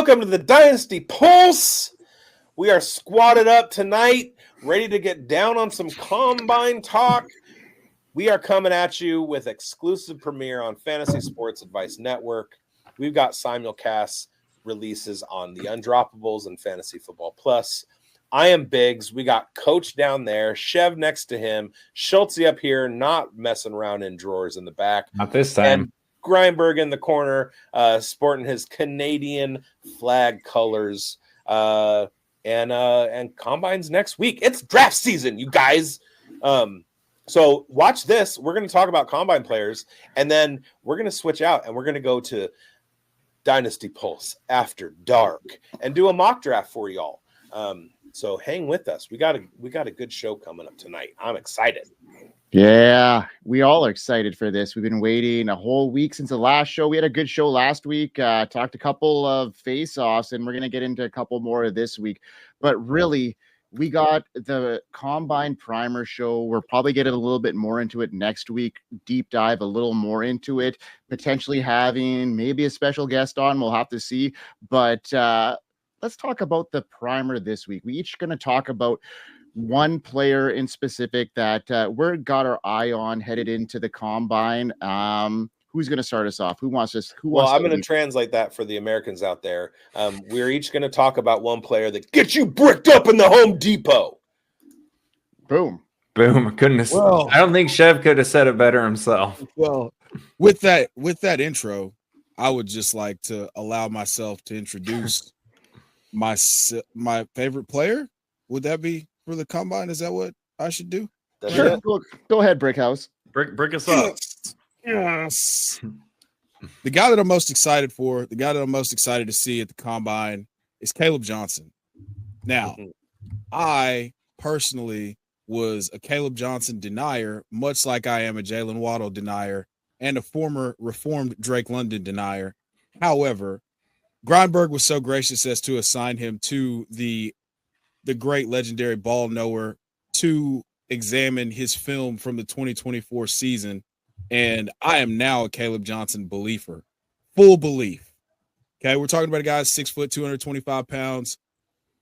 Welcome to the Dynasty Pulse. We are squatted up tonight, ready to get down on some combine talk. We are coming at you with exclusive premiere on Fantasy Sports Advice Network. We've got simulcast releases on the Undroppables and Fantasy Football Plus. I am bigz. We got Coach down there, Chev next to him, Schultzy up here, not messing around in drawers in the back. Not this time. And Grindberg in the corner, sporting his Canadian flag colors. And combines next week. It's draft season, you guys. So watch this. We're going to talk about combine players, and then we're going to switch out, and we're going to go to Dynasty Pulse after dark and do a mock draft for y'all. So hang with us. We got a good show coming up tonight. I'm excited. Yeah, we all are excited for this. We've been waiting a whole week since the last show. We had a good show last week, talked a couple of face-offs, and we're going to get into a couple more this week. But really, we got the Combine Primer show. We're probably getting a little bit more into it next week, deep dive a little more into it, potentially having maybe a special guest on. We'll have to see. But let's talk about the Primer this week. We each going to talk about one player in specific that we're got our eye on headed into the combine. Who's going to start us off? Who wants us? I'm going to translate that for the Americans out there. We're each going to talk about one player that gets you bricked up in the Home Depot. Boom. Goodness. Well, I don't think Chev could have said it better himself. Well, with that intro, I would just like to allow myself to introduce my favorite player. Would that be for the combine? Is that what I should do? Sure. Go ahead, Brickhouse. Brick us up. Yes. The guy that I'm most excited for, the guy that I'm most excited to see at the combine is Kaleb Johnson. Now, I personally was a Kaleb Johnson denier, much like I am a Jaylen Waddle denier and a former reformed Drake London denier. However, Grindberg was so gracious as to assign him to the great legendary ball knower to examine his film from the 2024 season. And I am now a Kaleb Johnson believer, full belief. Okay. We're talking about a guy 6 foot, 225 pounds.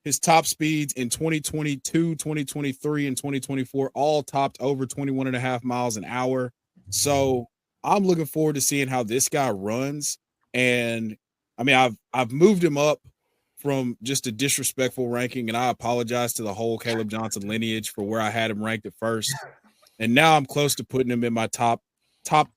His top speeds in 2022, 2023, and 2024 all topped over 21.5 miles an hour. So I'm looking forward to seeing how this guy runs. And I mean, I've moved him up from just a disrespectful ranking, and I apologize to the whole Kaleb Johnson lineage for where I had him ranked at first. And now I'm close to putting him in my top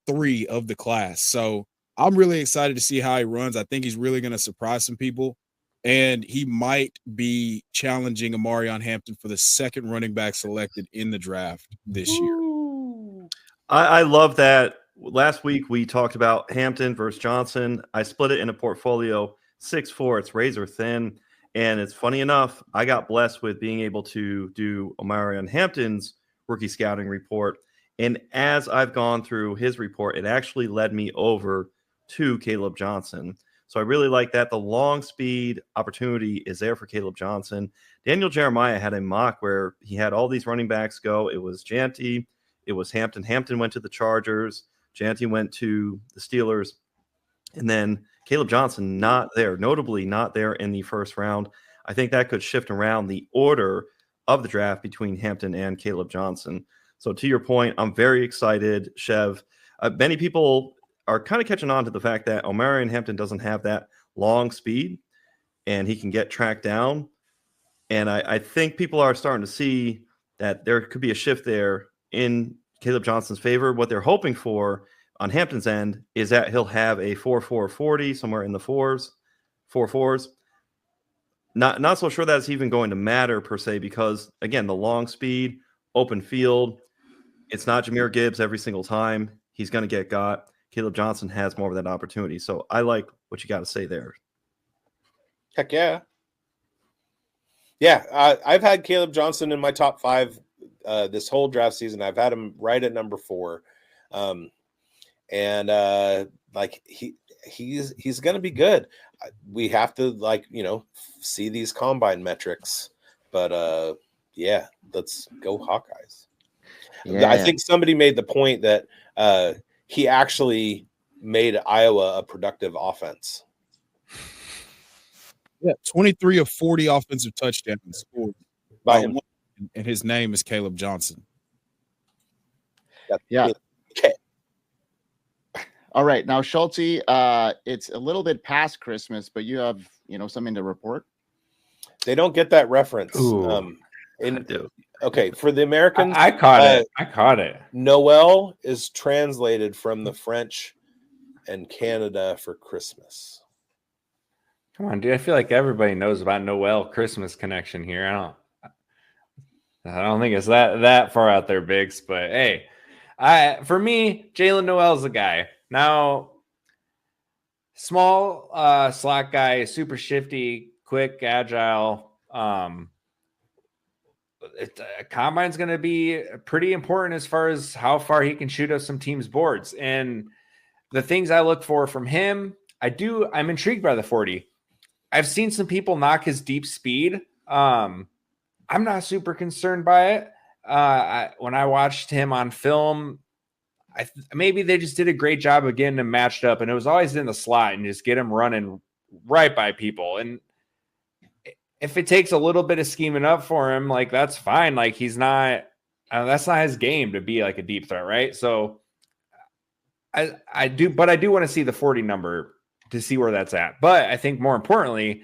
3 of the class. So I'm really excited to see how he runs. I think he's really going to surprise some people, and he might be challenging Amarion Hampton for the second running back selected in the draft this year. I love that. Last week we talked about Hampton versus Johnson. I split it in a portfolio 6'4", it's razor thin. And it's funny enough, I got blessed with being able to do Amarion Hampton's rookie scouting report. And as I've gone through his report, it actually led me over to Kaleb Johnson. So I really like that. The long speed opportunity is there for Kaleb Johnson. Daniel Jeremiah had a mock where he had all these running backs go. It was Janty, it was Hampton. Hampton went to the Chargers. Janty went to the Steelers. And then Kaleb Johnson not there, notably not there in the first round. I think that could shift around the order of the draft between Hampton and Kaleb Johnson. So to your point, I'm very excited, Chev. Many people are kind of catching on to the fact that Amarion Hampton doesn't have that long speed and he can get tracked down. And I think people are starting to see that there could be a shift there in Kaleb Johnson's favor. What they're hoping for on Hampton's end is that he'll have a 4.4 40 somewhere in the 4.4s. Not so sure that's even going to matter per se, because again, the long speed, open field, it's not Jahmyr Gibbs every single time. He's going to get got. Kaleb Johnson has more of that opportunity. So I like what you got to say there. Heck yeah. Yeah, I've had Kaleb Johnson in my top 5 this whole draft season. I've had him right at number 4. Like he's going to be good. We have to see these combine metrics, but yeah, let's go Hawkeyes. Yeah. I think somebody made the point that he actually made Iowa a productive offense. Yeah, 23 of 40 offensive touchdowns scored By him. and his name is Kaleb Johnson. Yeah. Okay. All right. Now, Schultzy, it's a little bit past Christmas, but you have, something to report? They don't get that reference. Ooh. Okay, for the Americans, I caught it. I caught it. Noel is translated from the French and Canada for Christmas. Come on, dude. I feel like everybody knows about Noel Christmas connection here. I don't think it's that far out there, bigz. But hey, for me, Jaylin Noel is the guy. Now, small slot guy, super shifty, quick, agile. Combine's going to be pretty important as far as how far he can shoot up some teams' boards. And the things I look for from him, I'm intrigued by the 40. I've seen some people knock his deep speed. I'm not super concerned by it. When I watched him on film, maybe they just did a great job of getting him matched up, and it was always in the slot and just get him running right by people. And if it takes a little bit of scheming up for him, like that's fine. Like he's not, that's not his game to be like a deep threat, right? So I do want to see the 40 number to see where that's at. But I think more importantly,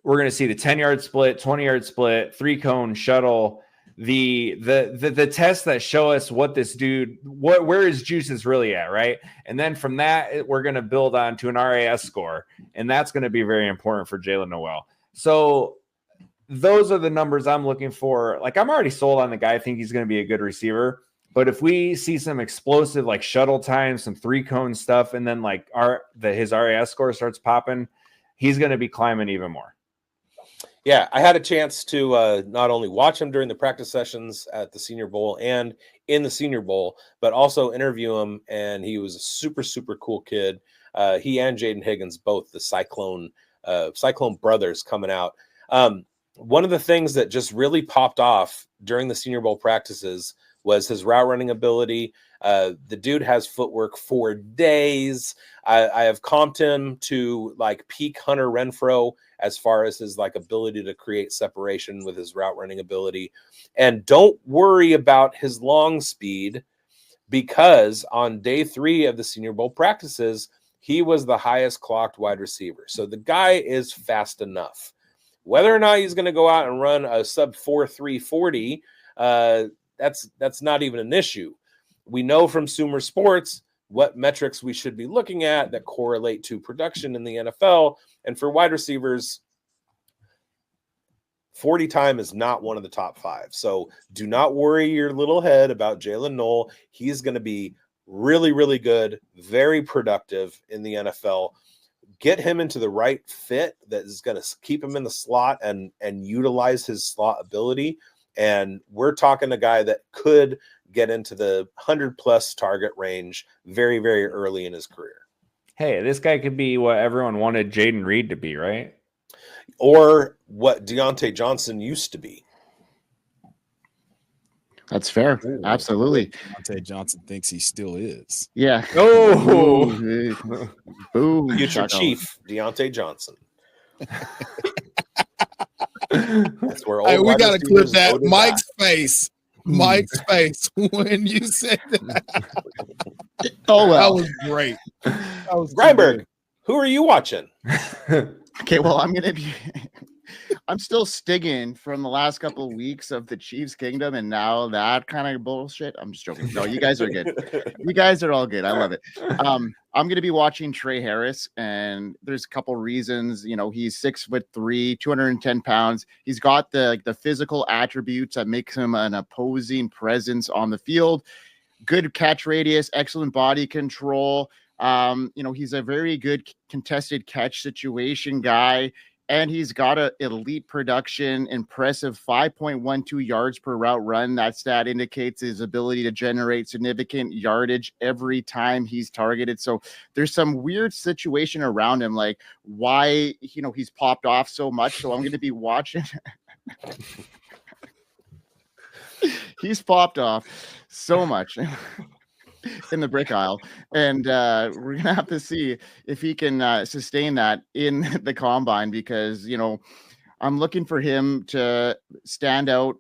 we're going to see the 10-yard split, 20-yard split, 3-cone shuttle, the tests that show us what this dude, where his juice is really at, right? And then from that, we're going to build on to an RAS score, and that's going to be very important for Jaylin Noel. So those are the numbers I'm looking for. Like I'm already sold on the guy. I think he's going to be a good receiver. But if we see some explosive like shuttle time, some 3-cone stuff, and then like his RAS score starts popping, he's going to be climbing even more. Yeah, I had a chance to not only watch him during the practice sessions at the Senior Bowl and in the Senior Bowl, but also interview him. And he was a super, super cool kid. He and Jaden Higgins, both the Cyclone brothers coming out. One of the things that just really popped off during the Senior Bowl practices was his route running ability. The dude has footwork for days. I have comped him to like peak Hunter Renfrow as far as his like ability to create separation with his route running ability. And don't worry about his long speed, because on day 3 of the Senior Bowl practices, he was the highest clocked wide receiver. So the guy is fast enough. Whether or not he's going to go out and run a sub 4.3 40, that's not even an issue. We know from Sumer Sports what metrics we should be looking at that correlate to production in the NFL. And for wide receivers, 40 time is not one of the top 5. So do not worry your little head about Jaylin Noel. He's going to be really, really good, very productive in the NFL. Get him into the right fit that is going to keep him in the slot and utilize his slot ability. And we're talking a guy that could get into the 100+ target range very, very early in his career. Hey, this guy could be what everyone wanted Jaden Reed to be, right? Or what Deontay Johnson used to be. That's fair. Ooh. Absolutely. Deontay Johnson thinks he still is. Yeah. Oh, boom. Future Chief Deontay Johnson. That's where Hey, we got to clip that. go to Mike's die. face. Mike's face when you said that. Oh, well. That was great. That was Grindberg, who are you watching? Okay, well, I'm still stinging from the last couple of weeks of the Chiefs Kingdom, and now that kind of bullshit. I'm just joking. No, you guys are good. You guys are all good. I love it. I'm going to be watching Tre Harris, and there's a couple reasons. He's 6'3", 210 pounds. He's got the physical attributes that makes him an opposing presence on the field. Good catch radius, excellent body control. He's a very good contested catch situation guy. And he's got an elite production, impressive 5.12 yards per route run. That stat indicates his ability to generate significant yardage every time he's targeted. So there's some weird situation around him, like why, he's popped off so much. So I'm going to be watching. He's popped off so much. in the brick aisle. And we're going to have to see if he can sustain that in the combine, because, you know, I'm looking for him to stand out.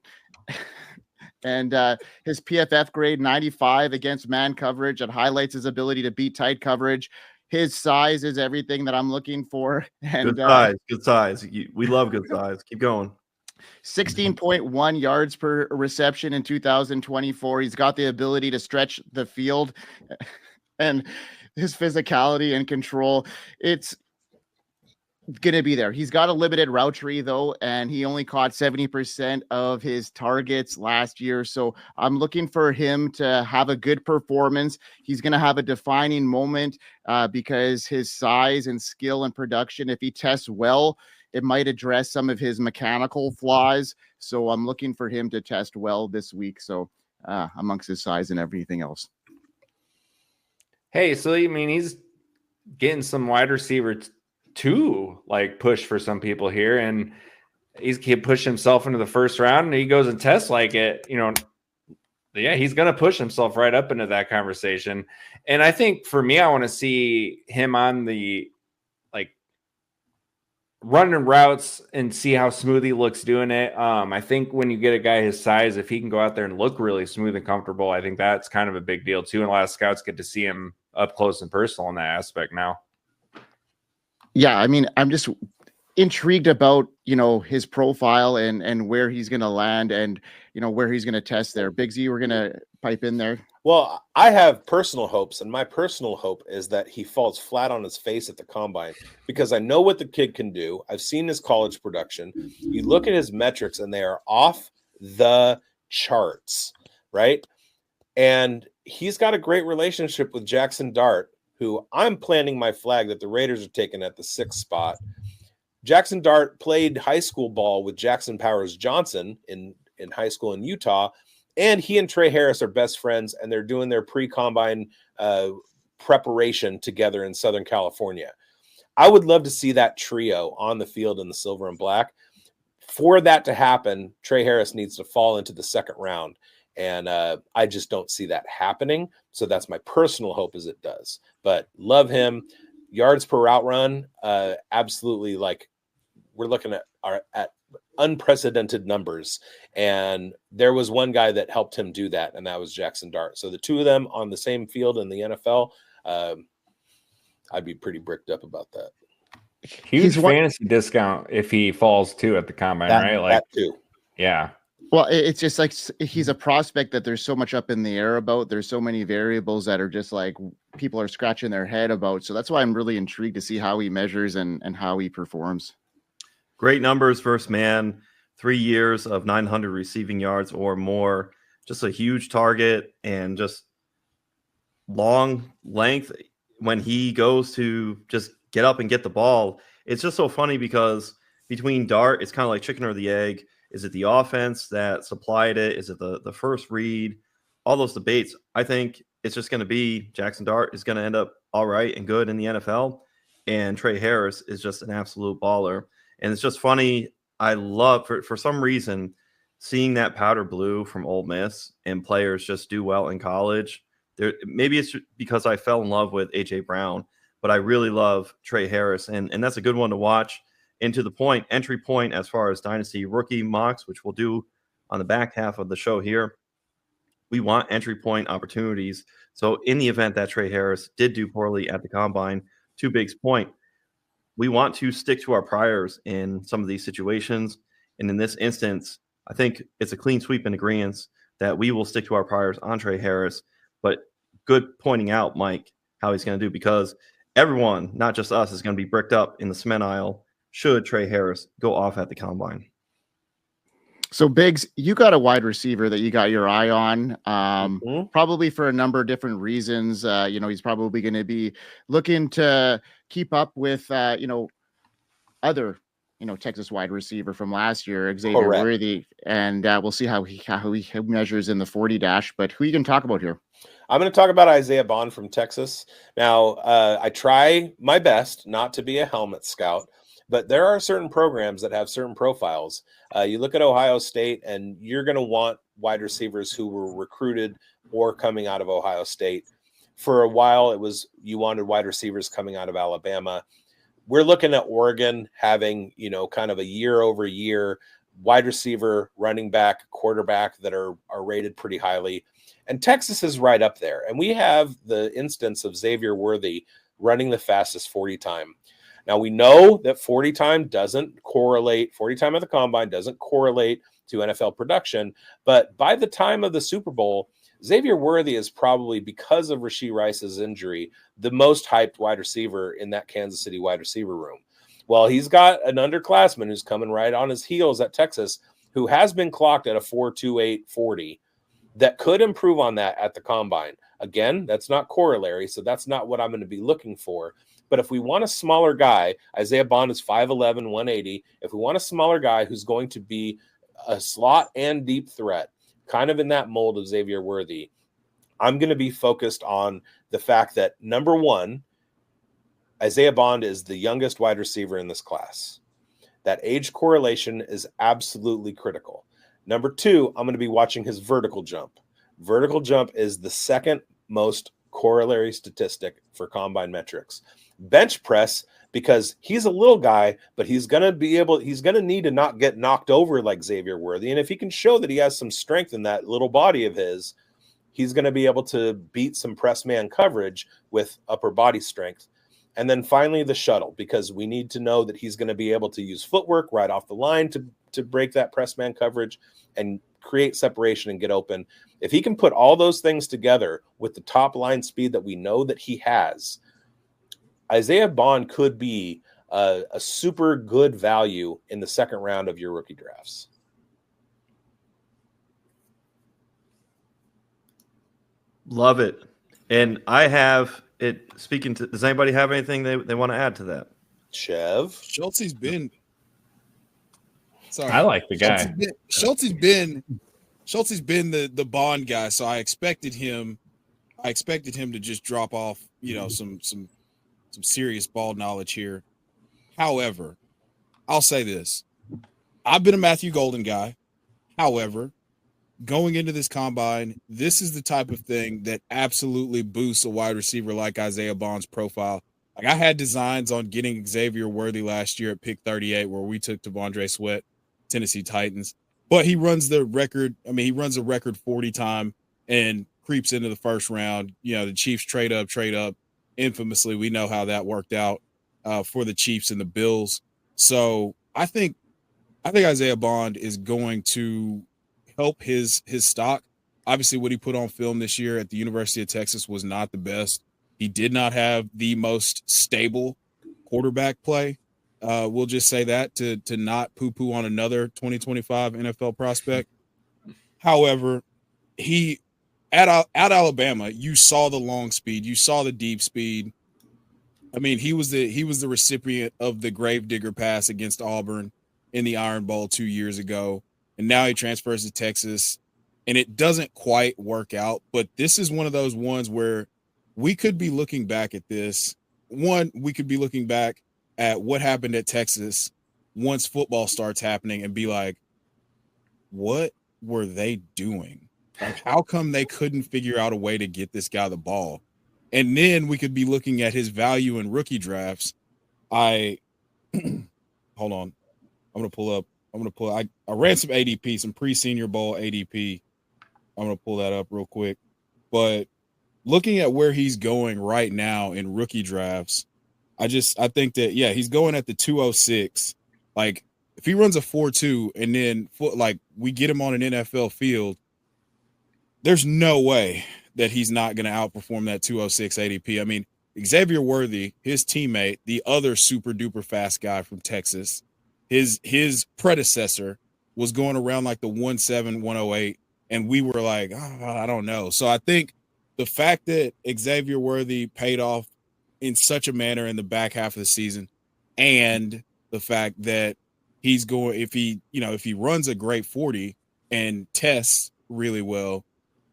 And his PFF grade 95 against man coverage, it highlights his ability to beat tight coverage. His size is everything that I'm looking for. And good size. We love good size. Keep going. 16.1 yards per reception in 2024. He's got the ability to stretch the field, and his physicality and control, it's going to be there. He's got a limited route tree though, and he only caught 70% of his targets last year. So I'm looking for him to have a good performance. He's going to have a defining moment because his size and skill and production, if he tests well, it might address some of his mechanical flaws. So I'm looking for him to test well this week. So amongst his size and everything else. Hey, so I mean, he's getting some wide receiver two like push for some people here, and he pushed himself into the first round, and he goes and tests like it, you know. Yeah, he's going to push himself right up into that conversation. And I think for me, I want to see him on the like running routes and see how smooth he looks doing it. I think when you get a guy his size, if he can go out there and look really smooth and comfortable, I think that's kind of a big deal too. And a lot of scouts get to see him up close and personal in that aspect now. Yeah, I mean, I'm just intrigued about, you know, his profile and where he's going to land and, you know, where he's going to test there. bigz, you were going to pipe in there. Well, I have personal hopes, and my personal hope is that he falls flat on his face at the combine, because I know what the kid can do. I've seen his college production. You look at his metrics, and they are off the charts, right? And he's got a great relationship with Jackson Dart, who I'm planting my flag that the Raiders are taking at the 6th spot. Jackson Dart played high school ball with Jackson Powers Johnson in high school in Utah, and he and Tre Harris are best friends, and they're doing their pre-combine preparation together in Southern California. I would love to see that trio on the field in the silver and black. For that to happen, Tre Harris needs to fall into the 2nd round. And I just don't see that happening. So that's my personal hope, as it does. But love him. Yards per route run, absolutely. Like, we're looking at unprecedented numbers. And there was one guy that helped him do that, and that was Jackson Dart. So the two of them on the same field in the NFL, I'd be pretty bricked up about that. Huge fantasy discount if he falls too at the combine, right? Like that too. Yeah. Well, it's just like he's a prospect that there's so much up in the air about. There's so many variables that are just like people are scratching their head about. So that's why I'm really intrigued to see how he measures and how he performs. Great numbers versus man. 3 years of 900 receiving yards or more. Just a huge target and just long length when he goes to just get up and get the ball. It's just so funny because between Dart, it's kind of like chicken or the egg. Is it the offense that supplied it? Is it the first read? All those debates. I think it's just going to be Jackson Dart is going to end up all right and good in the NFL. And Tre Harris is just an absolute baller. And it's just funny. I love, for some reason, seeing that powder blue from Ole Miss and players just do well in college. Maybe it's because I fell in love with A.J. Brown, but I really love Tre Harris. And that's a good one to watch. And to the point, entry point as far as Dynasty rookie mocks, which we'll do on the back half of the show here, we want entry point opportunities. So in the event that Tre Harris did do poorly at the combine, to big's point, we want to stick to our priors in some of these situations. And in this instance, I think it's a clean sweep in agreement that we will stick to our priors on Tre Harris. But good pointing out, Mike, how he's going to do, because everyone, not just us, is going to be bricked up in the cement aisle should Tre Harris go off at the combine. So bigz, you got a wide receiver that you got your eye on, probably for a number of different reasons. You know, he's probably going to be looking to keep up with, you know, other, you know, Texas wide receiver from last year, Xavier Worthy, and we'll see how he measures in the 40 dash. But who you can talk about here? I'm going to talk about Isaiah Bond from Texas. Now, I try my best not to be a helmet scout, but there are certain programs that have certain profiles. You look at Ohio State, and you're going to want wide receivers who were recruited or coming out of Ohio State. for a while, it was you wanted wide receivers coming out of Alabama. We're looking at Oregon having, kind of a year-over-year wide receiver, running back, quarterback that are rated pretty highly. And Texas is right up there. And we have the instance of Xavier Worthy running the fastest 40 time. Now, we know that 40 time doesn't correlate, 40 time at the combine doesn't correlate to NFL production. But by the time of the Super Bowl, Xavier Worthy is probably, because of Rashee Rice's injury, the most hyped wide receiver in that Kansas City wide receiver room. Well, he's got an underclassman who's coming right on his heels at Texas, who has been clocked at a 4.28 40 that could improve on that at the combine. Again, that's not corollary, so that's not what I'm going to be looking for. But if we want a smaller guy, Isaiah Bond is 5'11", 180. If we want a smaller guy who's going to be a slot and deep threat, kind of in that mold of Xavier Worthy, I'm going to be focused on the fact that, number one, Isaiah Bond is the youngest wide receiver in this class. That age correlation is absolutely critical. Number two, I'm going to be watching his vertical jump. Vertical jump is the second most corollary statistic for combine metrics. Bench press, because he's a little guy, but he's going to need to not get knocked over like Xavier Worthy. And if he can show that he has some strength in that little body of his, he's going to be able to beat some press man coverage with upper body strength. And then finally the shuttle, because we need to know that he's going to be able to use footwork right off the line to break that press man coverage and create separation and get open. If he can put all those things together with the top line speed that we know that he has, Isaiah Bond could be a super good value in the second round of your rookie drafts. Love it. And I have it speaking to, does anybody have anything they want to add to that? Chev? Schultzy's been. Sorry. I like the guy. Schultzy's been the Bond guy, so I expected him to just drop off, some serious ball knowledge here. However, I'll say this. I've been a Matthew Golden guy. However, going into this combine, this is the type of thing that absolutely boosts a wide receiver like Isaiah Bond's profile. Like, I had designs on getting Xavier Worthy last year at pick 38, where we took T'Vondre Sweat, Tennessee Titans. But he runs the record. I mean, he runs a record 40 time and creeps into the first round. The Chiefs trade up. Infamously, we know how that worked out for the Chiefs and the Bills. So I think Isaiah Bond is going to help his stock. Obviously, what he put on film this year at the University of Texas was not the best. He did not have the most stable quarterback play. We'll just say that to not poo-poo on another 2025 NFL prospect. However, he at Alabama, you saw the long speed, you saw the deep speed. I mean, he was the recipient of the Gravedigger pass against Auburn in the Iron Bowl 2 years ago, and now he transfers to Texas, and it doesn't quite work out. But this is one of those ones where we could be looking back at this. We could be looking back at what happened at Texas once football starts happening and be like, what were they doing? Like, how come they couldn't figure out a way to get this guy the ball? And then we could be looking at his value in rookie drafts. Hold on. I ran some ADP, some pre-Senior Bowl ADP. I'm going to pull that up real quick. But looking at where he's going right now in rookie drafts, I think that, yeah, he's going at the 206. Like, if he runs a 4.2 and then we get him on an NFL field, there's no way that he's not going to outperform that 206 ADP. I mean, Xavier Worthy, his teammate, the other super duper fast guy from Texas, his predecessor was going around like the 1.7, 108, and we were like, I don't know. So I think the fact that Xavier Worthy paid off in such a manner in the back half of the season, and the fact that he's going, if he runs a great 40 and tests really well,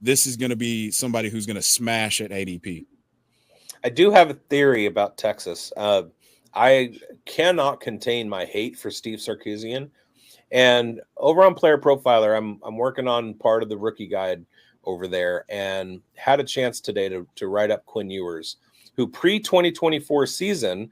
this is going to be somebody who's going to smash at ADP. I do have a theory about Texas. I cannot contain my hate for Steve Sarkisian. And over on Player Profiler, I'm working on part of the rookie guide over there, and had a chance today to write up Quinn Ewers, who pre-2024 season,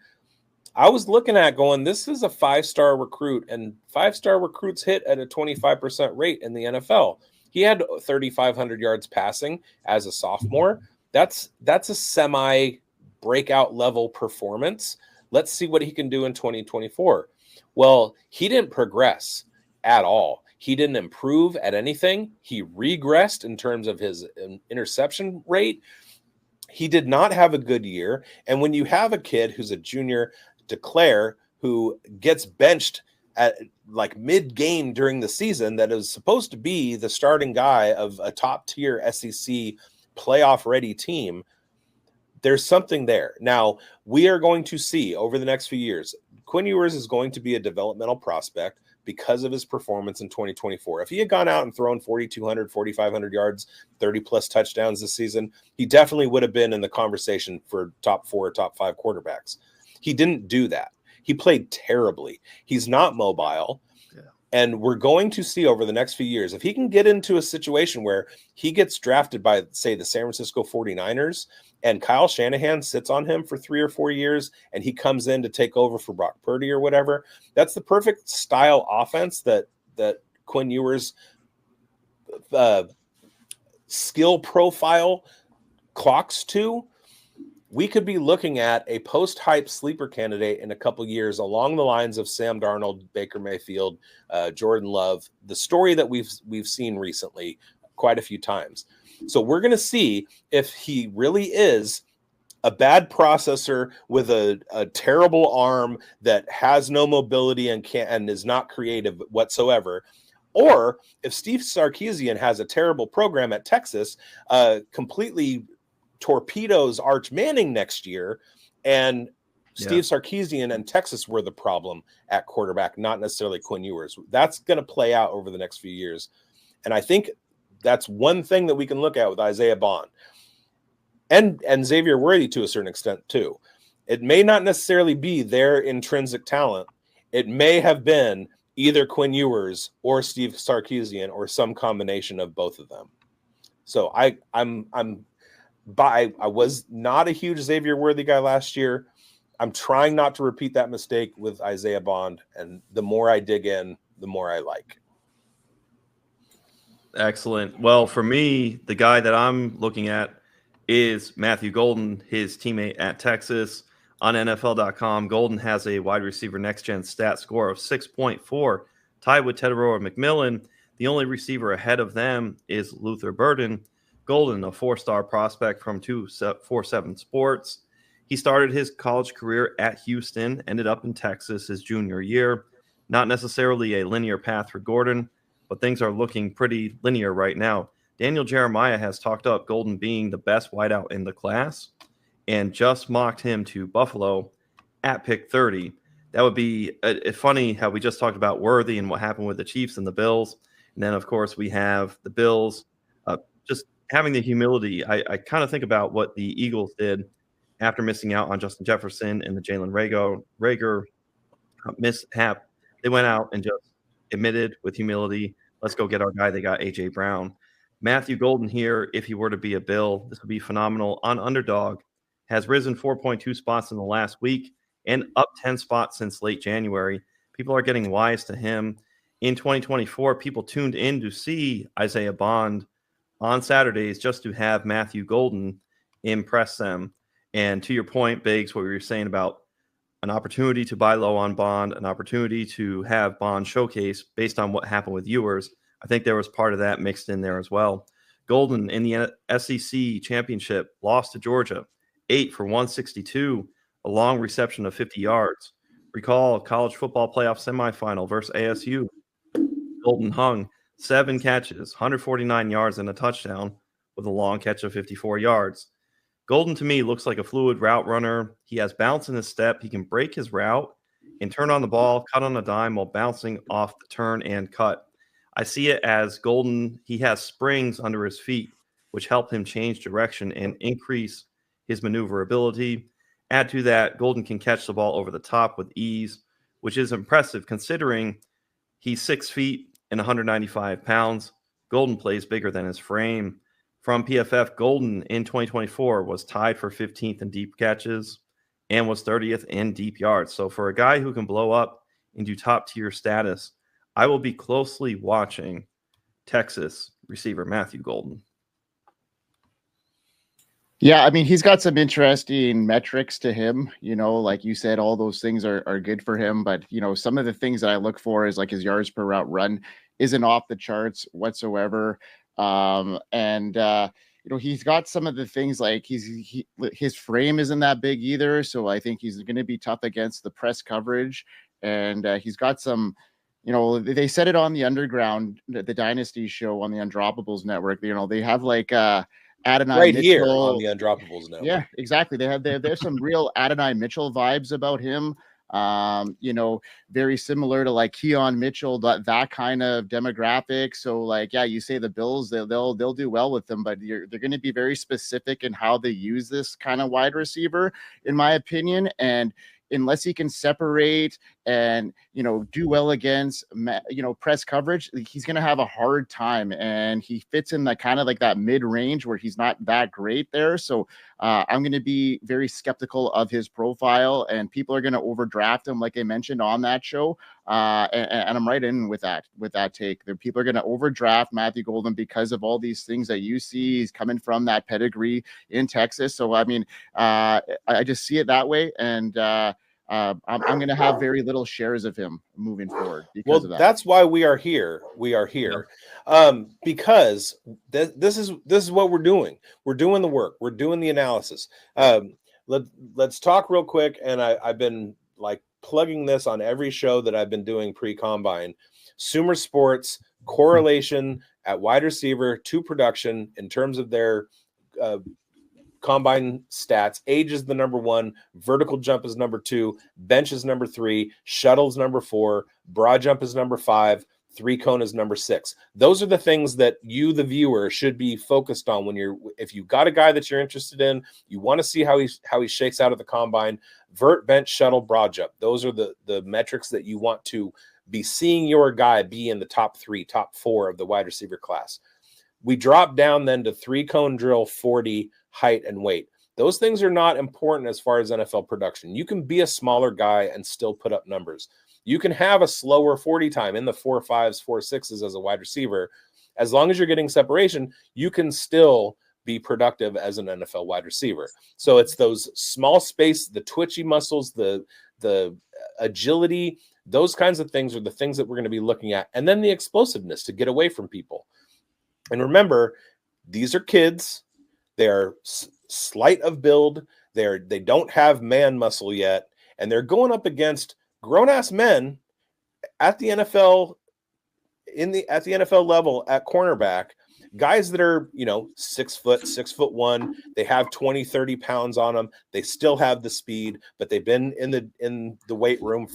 I was looking at going, this is a 5-star recruit, and 5-star recruits hit at a 25% rate in the NFL. He had 3,500 yards passing as a sophomore. That's a semi breakout level performance. Let's see what he can do in 2024. Well, he didn't progress at all. He didn't improve at anything. He regressed in terms of his interception rate. He did not have a good year. And when you have a kid who's a junior, Declare, who gets benched at like mid-game during the season, that is supposed to be the starting guy of a top-tier SEC playoff-ready team, there's something there. Now, we are going to see over the next few years, Quinn Ewers is going to be a developmental prospect because of his performance in 2024. If he had gone out and thrown 4,200, 4,500 yards, 30-plus touchdowns this season, he definitely would have been in the conversation for top 4 or top 5 quarterbacks. He didn't do that. He played terribly. He's not mobile. Yeah. And we're going to see over the next few years, if he can get into a situation where he gets drafted by, say, the San Francisco 49ers, and Kyle Shanahan sits on him for 3 or 4 years, and he comes in to take over for Brock Purdy or whatever, that's the perfect style offense that Quinn Ewers' skill profile clocks to. We could be looking at a post-hype sleeper candidate in a couple years along the lines of Sam Darnold, Baker Mayfield, Jordan Love, the story that we've seen recently quite a few times. So we're going to see if he really is a bad processor with a terrible arm that has no mobility and is not creative whatsoever, or if Steve Sarkisian has a terrible program at Texas, completely torpedoes Arch Manning next year, and Steve Sarkisian and Texas were the problem at quarterback, not necessarily Quinn Ewers. That's going to play out over the next few years. And I think that's one thing that we can look at with Isaiah Bond and Xavier Worthy to a certain extent too. It may not necessarily be their intrinsic talent. It may have been either Quinn Ewers or Steve Sarkisian or some combination of both of them. So I was not a huge Xavier Worthy guy last year. I'm trying not to repeat that mistake with Isaiah Bond, and the more I dig in, the more I like. Excellent. Well, for me, the guy that I'm looking at is Matthew Golden, his teammate at Texas. On NFL.com, Golden has a wide receiver next-gen stat score of 6.4, tied with Tedoroa McMillan. The only receiver ahead of them is Luther Burden. Golden, a 4-star prospect from 247 Sports. He started his college career at Houston, ended up in Texas his junior year. Not necessarily a linear path for Gordon, but things are looking pretty linear right now. Daniel Jeremiah has talked up Golden being the best wideout in the class and just mocked him to Buffalo at pick 30. That would be funny how we just talked about Worthy and what happened with the Chiefs and the Bills. And then, of course, we have the Bills just having the humility. I kind of think about what the Eagles did after missing out on Justin Jefferson and the Jalen Reagor mishap. They went out and just admitted with humility, let's go get our guy. They got A.J. Brown. Matthew Golden here, if he were to be a Bill, this would be phenomenal. On Underdog, has risen 4.2 spots in the last week and up 10 spots since late January. People are getting wise to him. In 2024, people tuned in to see Isaiah Bond on Saturdays just to have Matthew Golden impress them. And to your point, Biggs, what we were saying about an opportunity to buy low on Bond, an opportunity to have Bond showcase based on what happened with Ewers, I think there was part of that mixed in there as well. Golden in the SEC championship lost to Georgia, 8 for 162, a long reception of 50 yards. Recall college football playoff semifinal versus ASU. Golden hung 7 catches, 149 yards and a touchdown with a long catch of 54 yards. Golden to me looks like a fluid route runner. He has bounce in his step. He can break his route and turn on the ball, cut on a dime while bouncing off the turn and cut. I see it as Golden, he has springs under his feet, which help him change direction and increase his maneuverability. Add to that, Golden can catch the ball over the top with ease, which is impressive considering he's 6 feet and 195 pounds. Golden plays bigger than his frame. from PFF, Golden in 2024 was tied for 15th in deep catches and was 30th in deep yards. So for a guy who can blow up into top tier status, I will be closely watching Texas receiver Matthew Golden. Yeah, I mean, he's got some interesting metrics to him. Like you said, all those things are good for him. But, some of the things that I look for is like his yards per route run isn't off the charts whatsoever. He's got some of the things like his frame isn't that big either. So I think he's going to be tough against the press coverage. And he's got some, they said it on the Underground, the Dynasty show on the Undroppables Network. They have like Adonai right Mitchell here on the Undroppables Network. Yeah, exactly. There's some real Adonai Mitchell vibes about him. Very similar to like Keon Mitchell, that kind of demographic. So like, yeah, you say the Bills, they'll do well with them, but they're going to be very specific in how they use this kind of wide receiver, in my opinion. And unless he can separate and, do well against, press coverage, he's going to have a hard time. And he fits in the kind of like that mid range where he's not that great there. So I'm going to be very skeptical of his profile, and people are going to overdraft him, like I mentioned on that show. And I'm right in with that take. The people are going to overdraft Matthew Golden because of all these things that you see. He's coming from that pedigree in Texas. So, I mean, I just see it that way. And I'm going to have very little shares of him moving forward because of that. That's why we are here. We are here because this is what we're doing. We're doing the work. We're doing the analysis. Let's talk real quick. And I've been like plugging this on every show that I've been doing pre-combine. Sumer Sports correlation at wide receiver to production in terms of their combine stats. Age is the number 1, vertical jump is number 2, bench is number 3, shuttle's number 4, broad jump is number 5, 3-cone is number 6. Those are the things that you, the viewer, should be focused on if you got a guy that you're interested in, you want to see how he shakes out at the combine. Vert, bench, shuttle, broad jump. Those are the metrics that you want to be seeing your guy be in the top 3, top 4 of the wide receiver class. We drop down then to 3-cone drill, 40, height, and weight. Those things are not important as far as NFL production. You can be a smaller guy and still put up numbers. You can have a slower 40 time in the 4.5s, 4.6s as a wide receiver. As long as you're getting separation, you can still be productive as an NFL wide receiver. So it's those small space, the twitchy muscles, the agility, those kinds of things are the things that we're going to be looking at. And then the explosiveness to get away from people. And remember, these are kids. They're slight of build. They don't have man muscle yet. And they're going up against grown-ass men at the NFL, at the NFL level at cornerback, guys that are, 6 foot, 6'1". They have 20, 30 pounds on them. They still have the speed, but they've been in the weight room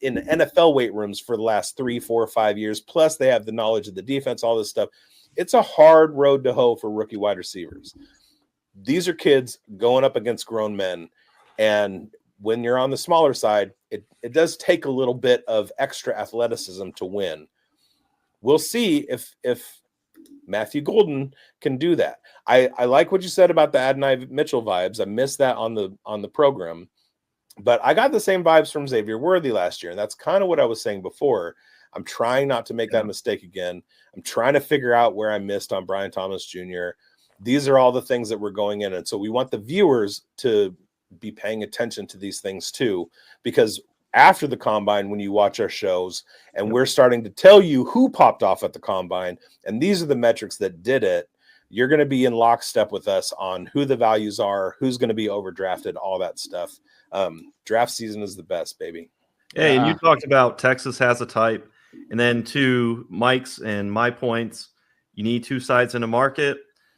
in NFL weight rooms for the last 3, 4, 5 years. Plus they have the knowledge of the defense, all this stuff. It's a hard road to hoe for rookie wide receivers. These are kids going up against grown men. And when you're on the smaller side, it does take a little bit of extra athleticism to win. We'll see if Matthew Golden can do that. I like what you said about the Adonai Mitchell vibes. I missed that on the program, but I got the same vibes from Xavier Worthy last year. And that's kind of what I was saying before. I'm trying not to make that mistake again. I'm trying to figure out where I missed on Brian Thomas Jr. These are all the things that we're going in. And so we want the viewers to be paying attention to these things too, because after the combine, when you watch our shows and we're starting to tell you who popped off at the combine, and these are the metrics that did it, you're going to be in lockstep with us on who the values are, who's going to be overdrafted, all that stuff. Draft season is the best, baby. Hey, and you talked about Texas has a type. And then to Mike's and my points, you need two sides in the market.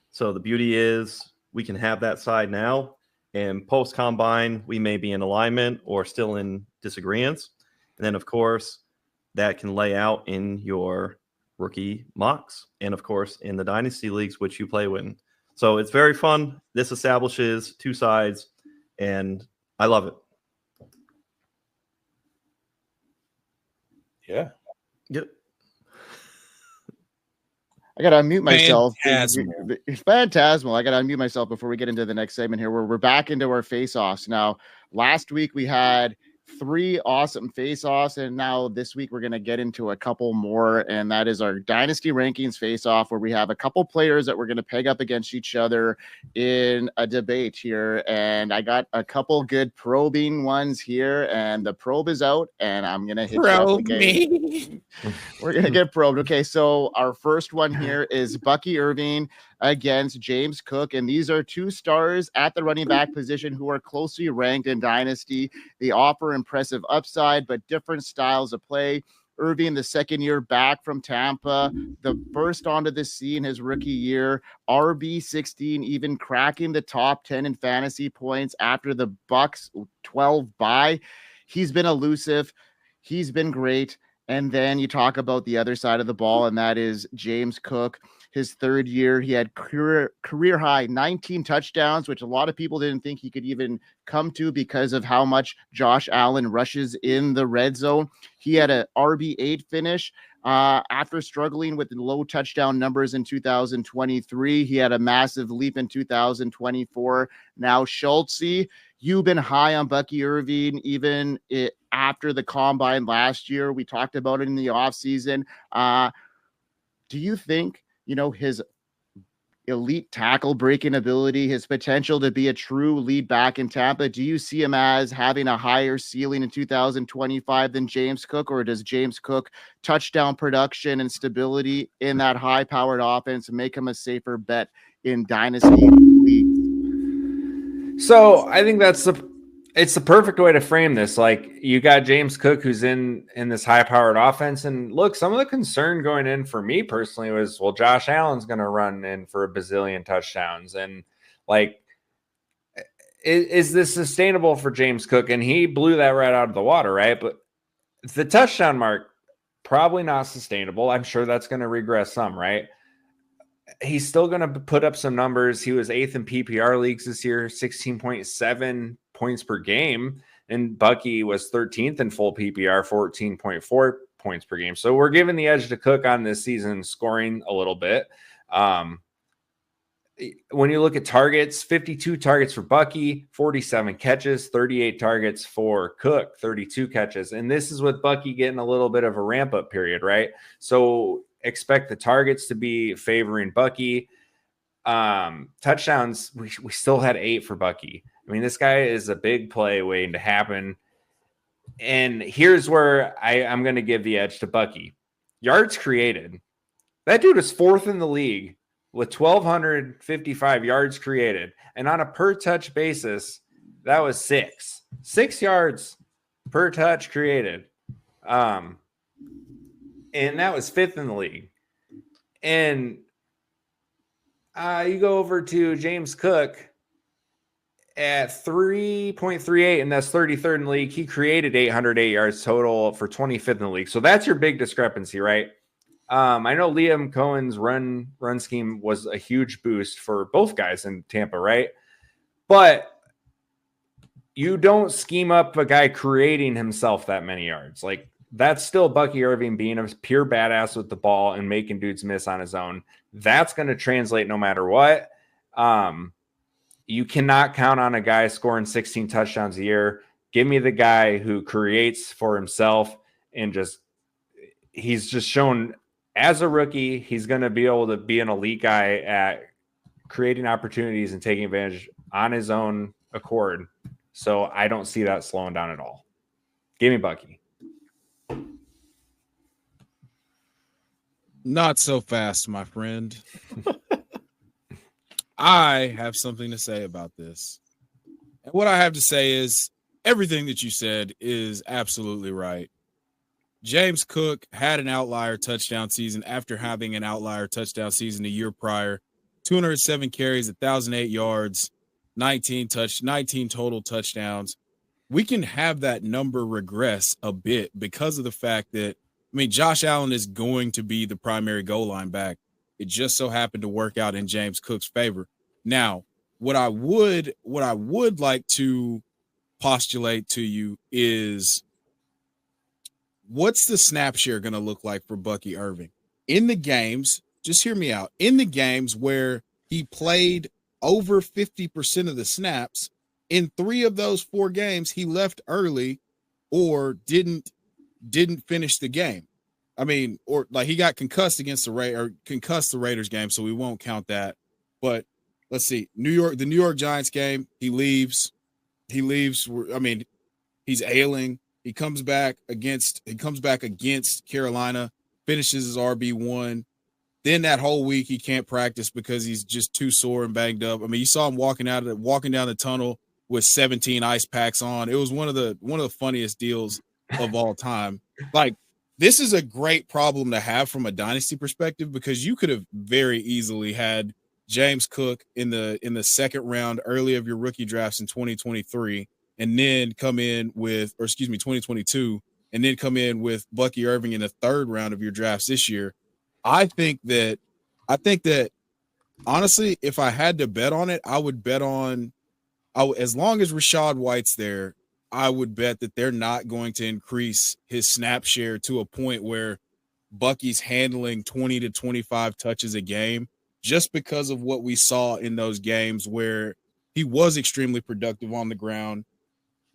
So the beauty is we can have that side now. And post-combine, we may be in alignment or still in disagreements. And then, of course, that can lay out in your rookie mocks and, of course, in the Dynasty leagues, which you play with. So it's very fun. This establishes two sides, and I love it. Yeah. Yep. I got to unmute myself. Phantasmal. It's phantasmal. I got to unmute myself before we get into the next segment here, where we're back into our face-offs. Now, last week we had 3 awesome face-offs, and now this week we're going to get into a couple more, and that is our Dynasty Rankings face-off, where we have a couple players that we're going to peg up against each other in a debate here, and I got a couple good probing ones here, and the probe is out, and I'm going to hit Probe you up again. me. We're going to get probed. Okay, so our first one here is Bucky Irving against James Cook, and these are 2 stars at the running back position who are closely ranked in Dynasty. They offer impressive upside, but different styles of play. Irving, the second year back from Tampa, the burst onto the scene his rookie year, RB16, even cracking the top 10 in fantasy points after the Bucks 12 bye. He's been elusive. He's been great. And then you talk about the other side of the ball, and that is James Cook. His third year, he had career high 19 touchdowns, which a lot of people didn't think he could even come to because of how much Josh Allen rushes in the red zone. He had a RB8 finish after struggling with the low touchdown numbers in 2023. He had a massive leap in 2024. Now, Schultzy, you've been high on Bucky Irving, even after the combine last year. We talked about it in the offseason. Do you think, his elite tackle breaking ability, his potential to be a true lead back in Tampa, do you see him as having a higher ceiling in 2025 than James Cook, or does James Cook touchdown production and stability in that high-powered offense make him a safer bet in Dynasty leagues? So I think it's the perfect way to frame this. Like, you got James Cook, who's in this high-powered offense, and look, some of the concern going in for me personally was, well, Josh Allen's going to run in for a bazillion touchdowns, and like, is this sustainable for James Cook? And he blew that right out of the water, right? But the touchdown mark, probably not sustainable. I'm sure that's going to regress some, right? He's still going to put up some numbers. He was 8th in PPR leagues this year, 16.7 points per game. And Bucky was 13th in full PPR, 14.4 points per game. So we're giving the edge to Cook on this season, scoring a little bit. When you look at targets, 52 targets for Bucky, 47 catches, 38 targets for Cook, 32 catches. And this is with Bucky getting a little bit of a ramp up period, right? So expect the targets to be favoring Bucky. Touchdowns, we still had 8 for Bucky. I mean, this guy is a big play waiting to happen. And here's where I'm going to give the edge to Bucky. Yards created. That dude is 4th in the league with 1,255 yards created. And on a per touch basis, that was 6 yards per touch created. And that was 5th in the league. And you go over to James Cook at 3.38, and that's 33rd in the league. He created 808 yards total for 25th in the league. So that's your big discrepancy, right? I know Liam Cohen's run scheme was a huge boost for both guys in Tampa, right? But you don't scheme up a guy creating himself that many yards. Like, that's still Bucky Irving being a pure badass with the ball and making dudes miss on his own. That's going to translate no matter what. You cannot count on a guy scoring 16 touchdowns a year. Give me the guy who creates for himself, and he's just shown as a rookie, he's going to be able to be an elite guy at creating opportunities and taking advantage on his own accord. So I don't see that slowing down at all. Give me Bucky. Not so fast, my friend. I have something to say about this. And what I have to say is everything that you said is absolutely right. James Cook had an outlier touchdown season after having an outlier touchdown season the year prior. 207 carries, 1,008 yards, 19 total touchdowns. We can have that number regress a bit because of the fact that, Josh Allen is going to be the primary goal line back. It just so happened to work out in James Cook's favor. Now, what I would like to postulate to you is, what's the snap share going to look like for Bucky Irving? In the games, just hear me out. In the games where he played over 50% of the snaps, in 3 of those 4 games, he left early or didn't finish the game. I mean, or like he got concussed against the Raiders game, so we won't count that. But let's see, the New York Giants game, he leaves. I mean, he's ailing. He comes back against Carolina, finishes his RB1. Then that whole week he can't practice because he's just too sore and banged up. I mean, you saw him walking down the tunnel with 17 ice packs on. It was one of the funniest deals of all time. Like, this is a great problem to have from a dynasty perspective, because you could have very easily had James Cook in the second round early of your rookie drafts in 2023, and then come in with, 2022, and then come in with Bucky Irving in the third round of your drafts this year. I think that honestly, if I had to bet on it, I would bet on, as long as Rachaad White's there, I would bet that they're not going to increase his snap share to a point where Bucky's handling 20 to 25 touches a game, just because of what we saw in those games where he was extremely productive on the ground.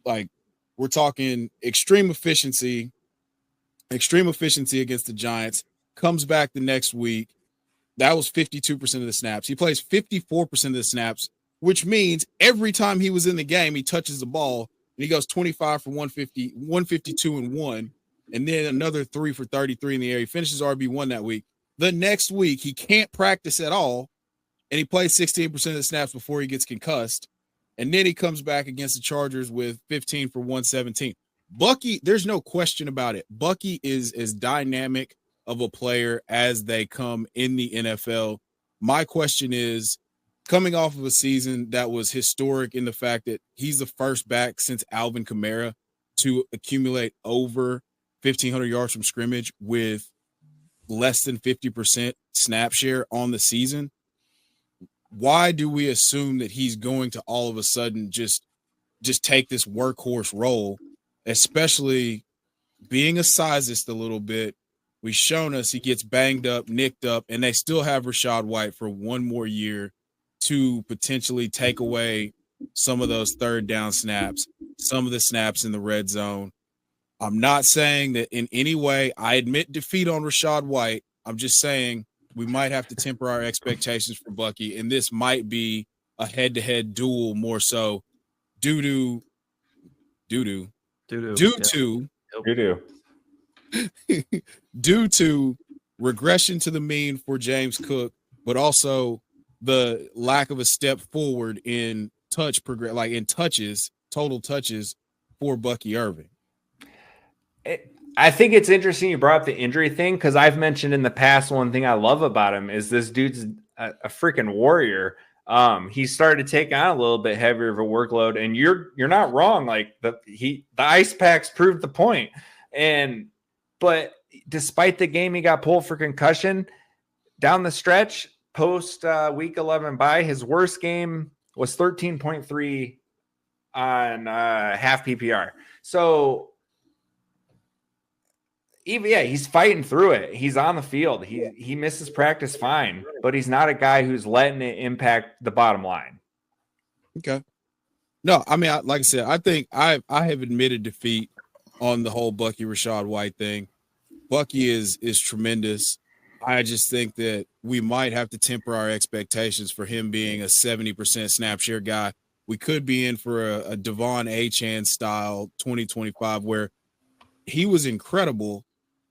Like, we're talking extreme efficiency against the Giants, comes back the next week. That was 52% of the snaps. He plays 54% of the snaps, which means every time he was in the game, he touches the ball and he goes 25 for 150, 152 and 1, and then another 3 for 33 in the air. He finishes RB1 that week. The next week, he can't practice at all, and he plays 16% of the snaps before he gets concussed. And then he comes back against the Chargers with 15 for 117. Bucky, there's no question about it. Bucky is as dynamic of a player as they come in the NFL. My question is, coming off of a season that was historic in the fact that he's the first back since Alvin Kamara to accumulate over 1,500 yards from scrimmage with less than 50% snap share on the season, why do we assume that he's going to all of a sudden just take this workhorse role, especially being a sizist a little bit? We've shown us he gets banged up, nicked up, and they still have Rachaad White for one more year to potentially take away some of those third down snaps, some of the snaps in the red zone. I'm not saying that in any way I admit defeat on Rachaad White. I'm just saying we might have to temper our expectations for Bucky, and this might be a head-to-head duel more so due to regression to the mean for James Cook, but also the lack of a step forward in touches, total touches for Bucky Irving. I think it's interesting you brought up the injury thing, because I've mentioned in the past, one thing I love about him is this dude's a freaking warrior. He started to take on a little bit heavier of a workload, and you're not wrong. Like the ice packs proved the point. But despite the game he got pulled for concussion, down the stretch post week 11 bye, his worst game was 13.3 on half PPR. So he's fighting through it. He's on the field. He misses practice fine, but he's not a guy who's letting it impact the bottom line. Okay. No, I mean, like I said, I think I have admitted defeat on the whole Bucky Rachaad White thing. Bucky is tremendous. I just think that we might have to temper our expectations for him being a 70% snap share guy. We could be in for a Devon Achane style 2025 where he was incredible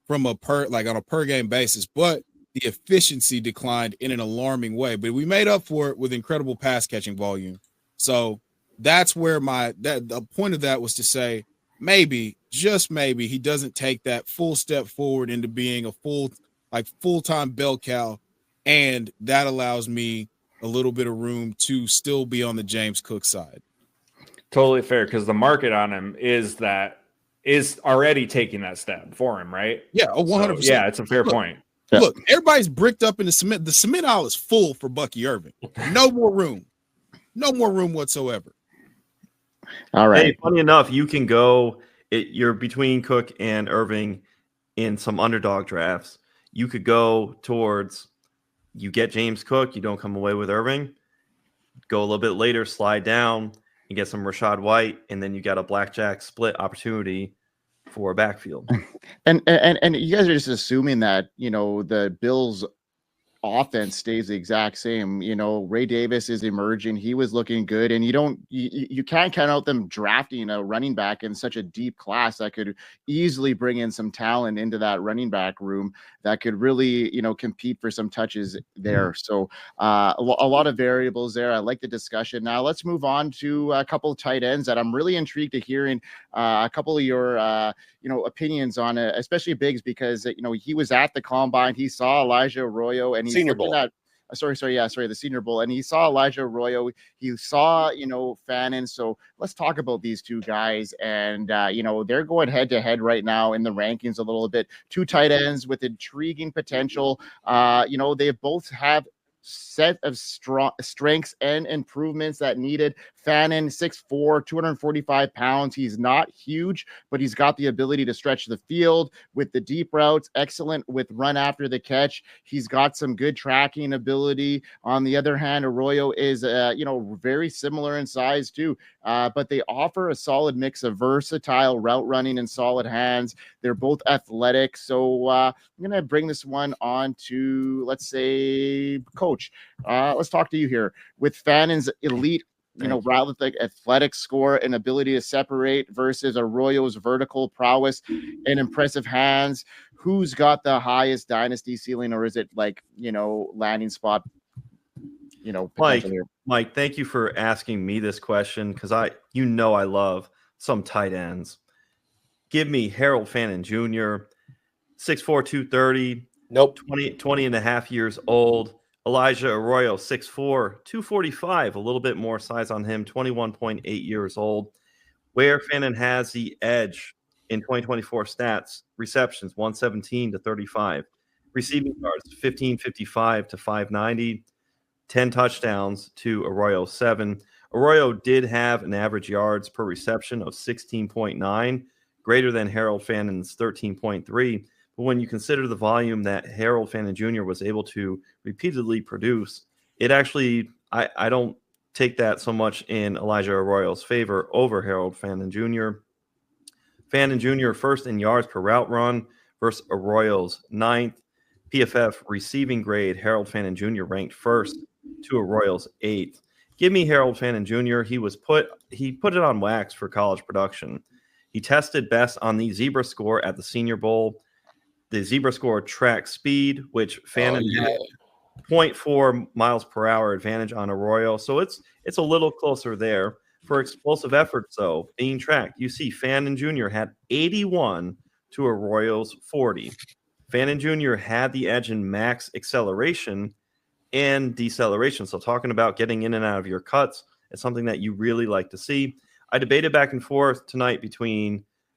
from on a per game basis, but the efficiency declined in an alarming way. But we made up for it with incredible pass catching volume. So that's where the point of that was to say, maybe, just maybe, he doesn't take that full step forward into being a full-time bell cow, and that allows me a little bit of room to still be on the James Cook side. Totally fair, because the market on him is already taking that step for him, right? Yeah, 100%. So, yeah, it's a fair point. Look, everybody's bricked up in the cement. The cement aisle is full for Bucky Irving. No more room whatsoever. All right. Hey, funny enough, you can go. You're between Cook and Irving in some underdog drafts. You could go towards you get James Cook, you don't come away with Irving. Go a little bit later, slide down, and get some Rashad White, and then you got a blackjack split opportunity for a backfield. And you guys are just assuming that, the Bills offense stays the exact same. Ray Davis is emerging. He was looking good, and you can't count out them drafting a running back in such a deep class that could easily bring in some talent into that running back room that could really, compete for some touches there. So a lot of variables there. I like the discussion. Now let's move on to a couple of tight ends that I'm really intrigued to hearing a couple of your opinions on it, especially bigz, because he was at the combine. He saw Elijah Arroyo, and he's Senior looking Bowl. at the Senior Bowl, and he saw Elijah Arroyo. He saw Fannin. So let's talk about these two guys, and they're going head to head right now in the rankings a little bit. Two tight ends with intriguing potential. They both have set of strengths and improvements that needed. Fannin, 6'4", 245 pounds. He's not huge, but he's got the ability to stretch the field with the deep routes. Excellent with run after the catch. He's got some good tracking ability. On the other hand, Arroyo is, very similar in size too, but they offer a solid mix of versatile route running and solid hands. They're both athletic. So I'm going to bring this one on to, let's say, Coach. Let's talk to you here. With Fannin's elite rather like athletic score and ability to separate versus Arroyo's vertical prowess and impressive hands, who's got the highest dynasty ceiling, or is it landing spot, Mike, thank you for asking me this question, because I love some tight ends. Give me Harold Fannin Jr., 6'4", 230. Nope. 20 and a half years old. Elijah Arroyo, 6'4", 245, a little bit more size on him, 21.8 years old. Where Fannin has the edge in 2024 stats: receptions, 117 to 35. Receiving yards, 1555 to 590. 10 touchdowns to Arroyo, 7. Arroyo did have an average yards per reception of 16.9, greater than Harold Fannin's 13.3. But when you consider the volume that Harold Fannin Jr. was able to repeatedly produce, it actually, I don't take that so much in Elijah Arroyo's favor over Harold Fannin Jr. Fannin Jr. first in yards per route run versus Arroyo's 9th. PFF receiving grade, Harold Fannin Jr. ranked first to Arroyo's 8th. Give me Harold Fannin Jr. He put it on wax for college production. He tested best on the Zebra score at the Senior Bowl. The Zebra score tracks speed, which Fannin had 0.4 miles per hour advantage on Arroyo. So it's a little closer there. For explosive efforts, though, being tracked, you see Fannin Jr. had 81 to Arroyo's 40. Fannin Jr. had the edge in max acceleration and deceleration. So talking about getting in and out of your cuts is something that you really like to see. I debated back and forth tonight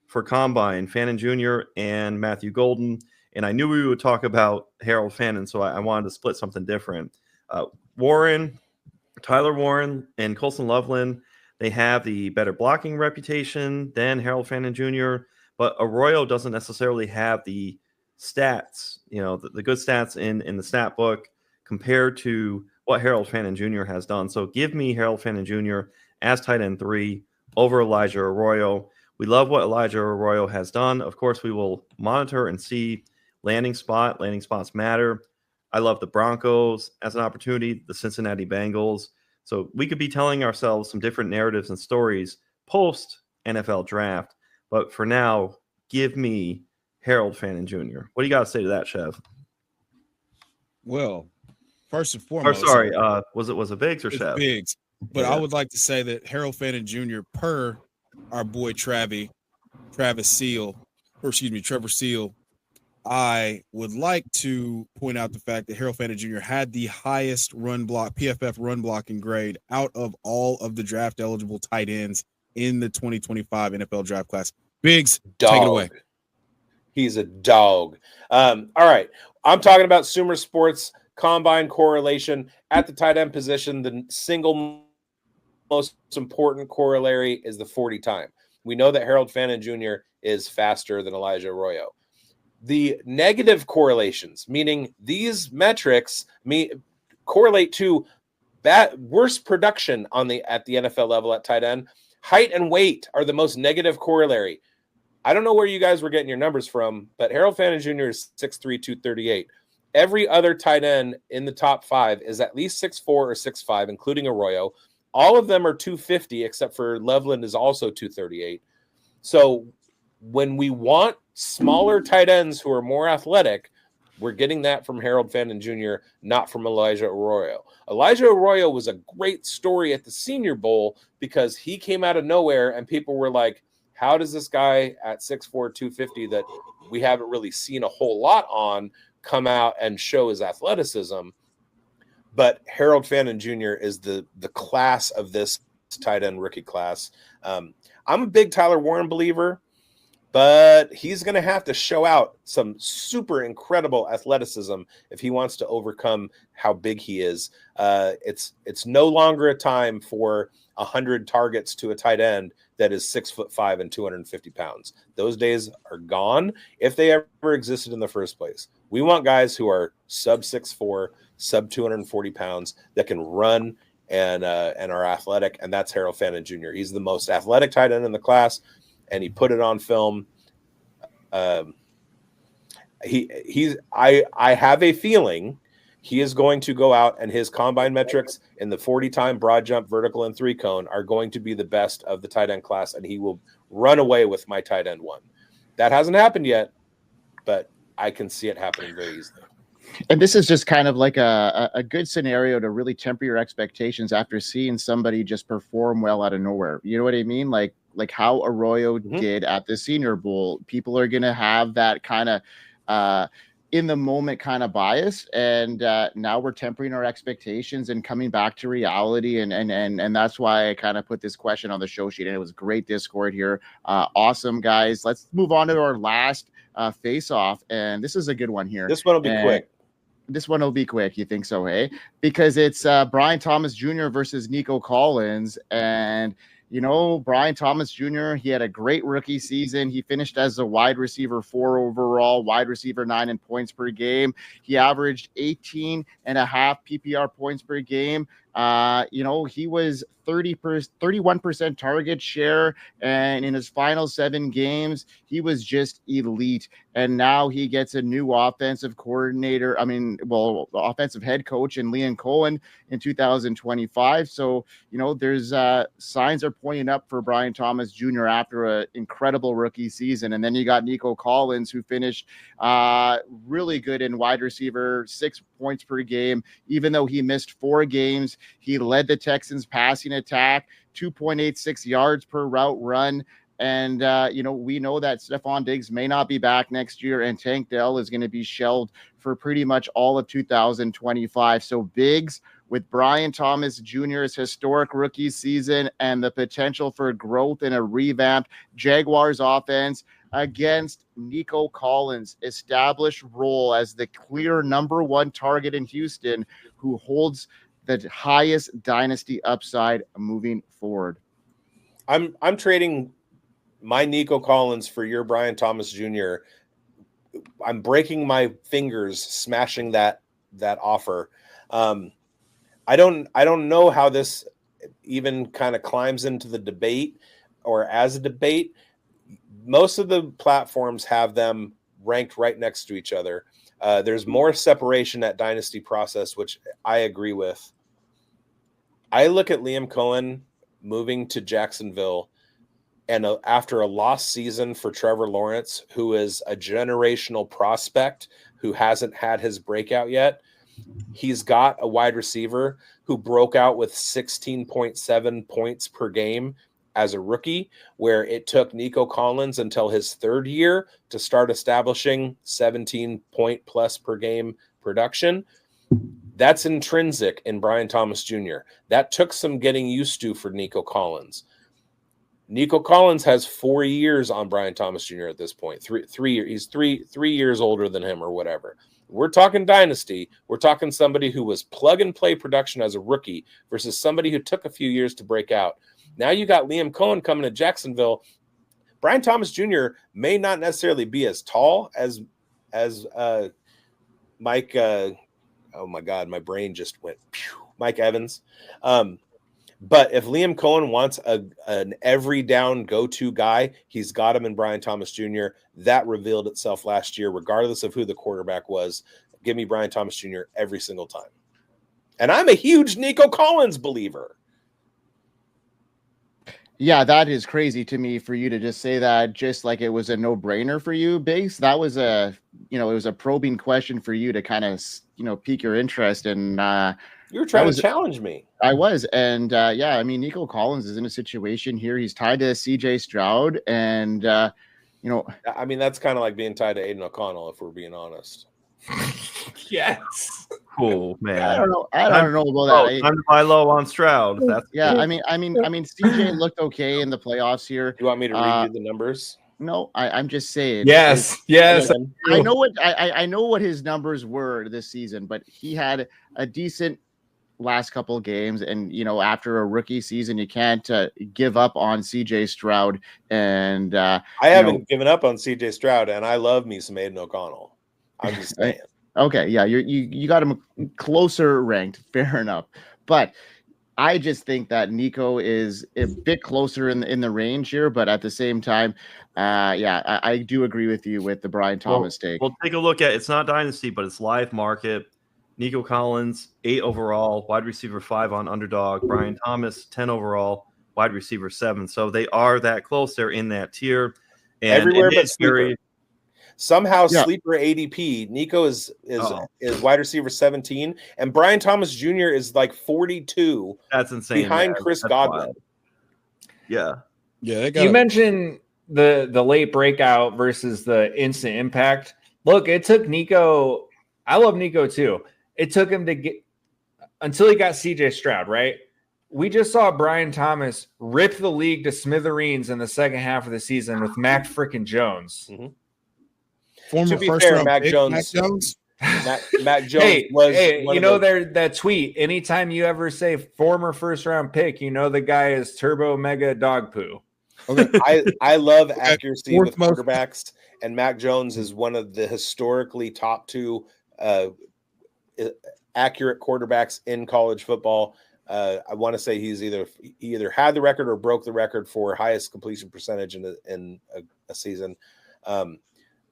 for Combine, Fannin Jr. and Matthew Golden, and I knew we would talk about Harold Fannin, so I wanted to split something different. Tyler Warren, and Colson Loveland, they have the better blocking reputation than Harold Fannin Jr., but Arroyo doesn't necessarily have the stats, the good stats in the stat book compared to what Harold Fannin Jr. has done. So give me Harold Fannin Jr. as tight end 3 over Elijah Arroyo. We love what Elijah Arroyo has done. Of course, we will monitor and see landing spots. Landing spots matter. I love the Broncos as an opportunity, the Cincinnati Bengals. So we could be telling ourselves some different narratives and stories post NFL draft. But for now, give me Harold Fannin Jr. What do you got to say to that, Chev? Well, first and foremost, was it bigz or Chev? Bigz. But I would like to say that Harold Fannin Jr., per our boy Trevor Seal, I would like to point out the fact that Harold Fannin Jr. had the highest PFF run blocking grade out of all of the draft eligible tight ends in the 2025 NFL draft class. Bigz, take it away. He's a dog. All right. I'm talking about Sumer Sports Combine correlation at the tight end position. The single most important corollary is the 40 time. We know that Harold Fannin Jr. is faster than Elijah Arroyo. the negative correlations, meaning these metrics correlate to worse production at the NFL level at tight end. Height and weight are the most negative corollary. I don't know where you guys were getting your numbers from, but Harold Fannin Jr. is 6'3", 238. Every other tight end in the top 5 is at least 6'4" or 6'5", including Arroyo. All of them are 250, except for Loveland is also 238. So when we want smaller tight ends who are more athletic, we're getting that from Harold Fannin Jr., not from Elijah Arroyo. Elijah Arroyo was a great story at the Senior Bowl because he came out of nowhere and people were like, how does this guy at 6'4", 250 that we haven't really seen a whole lot on come out and show his athleticism? But Harold Fannin Jr. is the class of this tight end rookie class. I'm a big Tyler Warren believer, but he's going to have to show out some super incredible athleticism if he wants to overcome how big he is. It's no longer a time for 100 targets to a tight end that is 6'5" and 250 pounds. Those days are gone if they ever existed in the first place. We want guys who are sub 6'4", sub 240 pounds that can run and are athletic, and that's Harold Fannin Jr. He's the most athletic tight end in the class, and he put it on film. I have a feeling he is going to go out and his combine metrics in the 40-time broad jump, vertical, and 3-cone are going to be the best of the tight end class, and he will run away with my tight end 1. That hasn't happened yet, but I can see it happening very easily. And this is just kind of like a good scenario to really temper your expectations after seeing somebody just perform well out of nowhere. You know what I mean? Like how Arroyo did at the Senior Bowl. People are going to have that kind of in the moment kind of bias. And now we're tempering our expectations and coming back to reality. And that's why I kind of put this question on the show sheet. And it was great Discord here. Awesome, guys. Let's move on to our last face-off. And this is a good one here. This one will be quick. This one will be quick. You think so, hey? Because it's Brian Thomas Jr. versus Nico Collins. And, you know, Brian Thomas Jr., he had a great rookie season. He finished as a wide receiver 4 overall, wide receiver 9 in points per game. He averaged 18.5 PPR points per game. You know, he was 31% target share, and in his final 7 games, he was just elite. And now he gets a new offensive coordinator. Offensive head coach in Liam Cohen in 2025. So, you know, there's signs are pointing up for Brian Thomas Jr. after an incredible rookie season. And then you got Nico Collins, who finished really good in wide receiver, 6 points per game. Even though he missed 4 games, he led the Texans passing attack, 2.86 yards per route run. And, you know, we know that Stephon Diggs may not be back next year, and Tank Dell is going to be shelved for pretty much all of 2025. So bigz with Brian Thomas Jr.'s historic rookie season and the potential for growth in a revamped Jaguars offense against Nico Collins' established role as the clear number 1 target in Houston, who holds the highest dynasty upside moving forward. I'm trading my Nico Collins for your Brian Thomas Jr. I'm breaking my fingers smashing that offer. I don't know how this even kind of climbs into the debate or as a debate. Most of the platforms have them ranked right next to each other. There's more separation at Dynasty Process, which I agree with. I look at Liam Cohen moving to Jacksonville, and after a lost season for Trevor Lawrence, who is a generational prospect who hasn't had his breakout yet, he's got a wide receiver who broke out with 16.7 points per game as a rookie, where it took Nico Collins until his 3rd year to start establishing 17-point plus per game production. That's intrinsic in Brian Thomas Jr. That took some getting used to for Nico Collins. Nico Collins has 4 years on Brian Thomas Jr. at this point. 3 years. He's three years older than him or whatever. We're talking dynasty. We're talking somebody who was plug and play production as a rookie versus somebody who took a few years to break out. Now you got Liam Cohen coming to Jacksonville. Brian Thomas Jr. may not necessarily be as tall as as Mike. Oh my God, my brain just went. Mike Evans. But if Liam Cohen wants an every down go-to guy, he's got him in Brian Thomas Jr. That revealed itself last year, regardless of who the quarterback was. Give me Brian Thomas Jr. every single time. And I'm a huge Nico Collins believer. Yeah, that is crazy to me for you to just say that just like it was a no-brainer for you, Biggs. That was it was a probing question for you to kind of, pique your interest. And you were trying to challenge me. I was. And I mean, Nico Collins is in a situation here. He's tied to CJ Stroud. And, I mean, that's kind of like being tied to Aiden O'Connell, if we're being honest. Yes. Cool, man. I don't know about that. Time to buy low on Stroud. That's cool. I mean, CJ looked okay in the playoffs here. You want me to read you the numbers? No, I'm just saying. Yes. I know what his numbers were this season, but he had a decent last couple of games, and after a rookie season, you can't give up on CJ Stroud. And I haven't given up on CJ Stroud, and I love me some Aiden O'Connell. I'm just saying. Okay, yeah, you got him closer ranked, fair enough. But I just think that Nico is a bit closer in the range here, but at the same time, I do agree with you with the Brian Thomas take. We'll take a look at it's not Dynasty, but it's live market. Nico Collins, 8 overall, wide receiver 5 on Underdog. Brian Thomas, 10 overall, wide receiver 7. So they are that close. They're in that tier. And everywhere but sleeper. Somehow sleeper ADP. Nico is wide receiver 17, and Brian Thomas Jr. is like 42. That's insane. Behind Chris Godwin. Wild. Yeah. You mentioned the late breakout versus the instant impact. Look, it took Nico. I love Nico too. It took him to get until he got CJ Stroud, right? We just saw Brian Thomas rip the league to smithereens in the second half of the season with Mac frickin' Jones. Mm-hmm. Former first round Mac Jones. Mac Jones was. Hey, that tweet. Anytime you ever say former first round pick, the guy is turbo mega dog poo. Okay. I love accuracy with quarterbacks, and Mac Jones is one of the historically top 2 accurate quarterbacks in college football. I want to say he either had the record or broke the record for highest completion percentage in a season.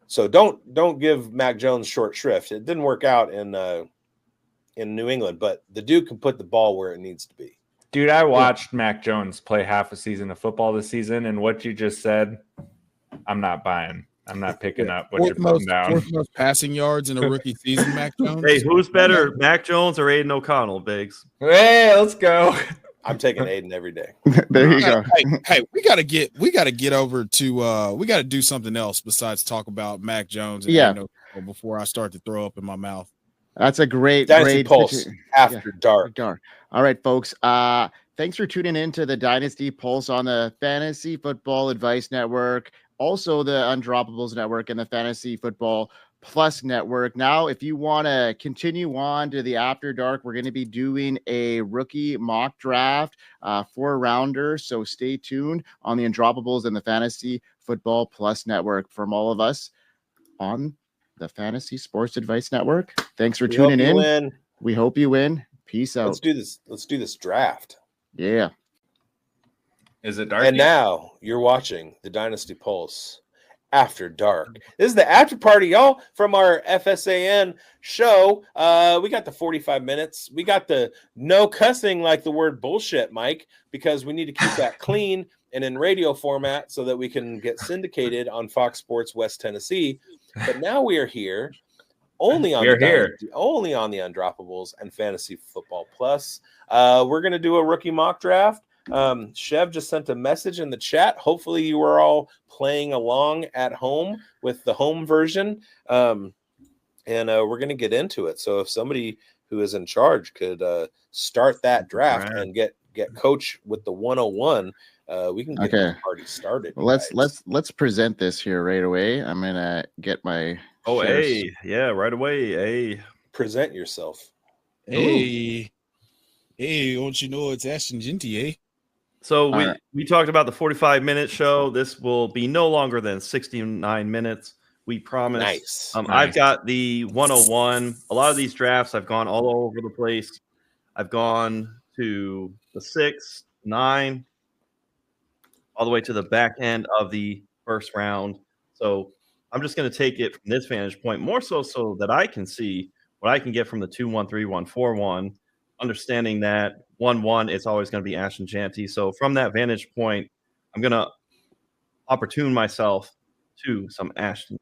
So don't give Mac Jones short shrift. It didn't work out in New England, but the dude can put the ball where it needs to be. Dude, I watched Mac Jones play half a season of football this season, and what you just said, I'm not buying. I'm not picking up what you're putting down. Fourth most passing yards in a rookie season, Mac Jones. Hey, who's better, Mac Jones or Aiden O'Connell, Biggs? Hey, let's go. I'm taking Aiden every day. There you go. Hey, we gotta get over to we gotta do something else besides talk about Mac Jones and before I start to throw up in my mouth. That's a great Pulse after dark. All right, folks. Thanks for tuning in to the Dynasty Pulse on the Fantasy Football Advice Network, also the Undroppables Network and the Fantasy Football Plus Network. Now, if you want to continue on to the After Dark, we're going to be doing a rookie mock draft, 4-rounder. So stay tuned on the Undroppables and the Fantasy Football Plus Network. From all of us on the Fantasy Sports Advice Network, thanks for tuning in. We hope you win. Peace out. Let's do this draft. Yeah. Is it dark? And now you're watching the Dynasty Pulse After Dark. This is the after party, y'all, from our FSAN show. We got the 45 minutes. We got the no cussing like the word bullshit, Mike, because we need to keep that clean and in radio format so that we can get syndicated on Fox Sports West Tennessee. But now we are here only on only on the Undroppables and Fantasy Football Plus. We're going to do a rookie mock draft. Chev just sent a message in the chat. Hopefully you are all playing along at home with the home version. And we're going to get into it. So if somebody who is in charge could start that draft and get coach with the 101, we can get the party started. Well, let's present this here right away. I'm going to get my right away. Present yourself. Hey, don't you know it's Ashton Genty, eh? So we talked about the 45-minute show. This will be no longer than 69 minutes. we promised. Nice. I've got the 101. A lot of these drafts, I've gone all over the place. I've gone to the 6, 9, all the way to the back end of the first round. So I'm just going to take it from this vantage point, more so that I can see what I can get from the 2-1, 3-1, 4-1, understanding that 1-1 it's always going to be Ashton Janty. So from that vantage point, I'm going to opportune myself to some Ashton.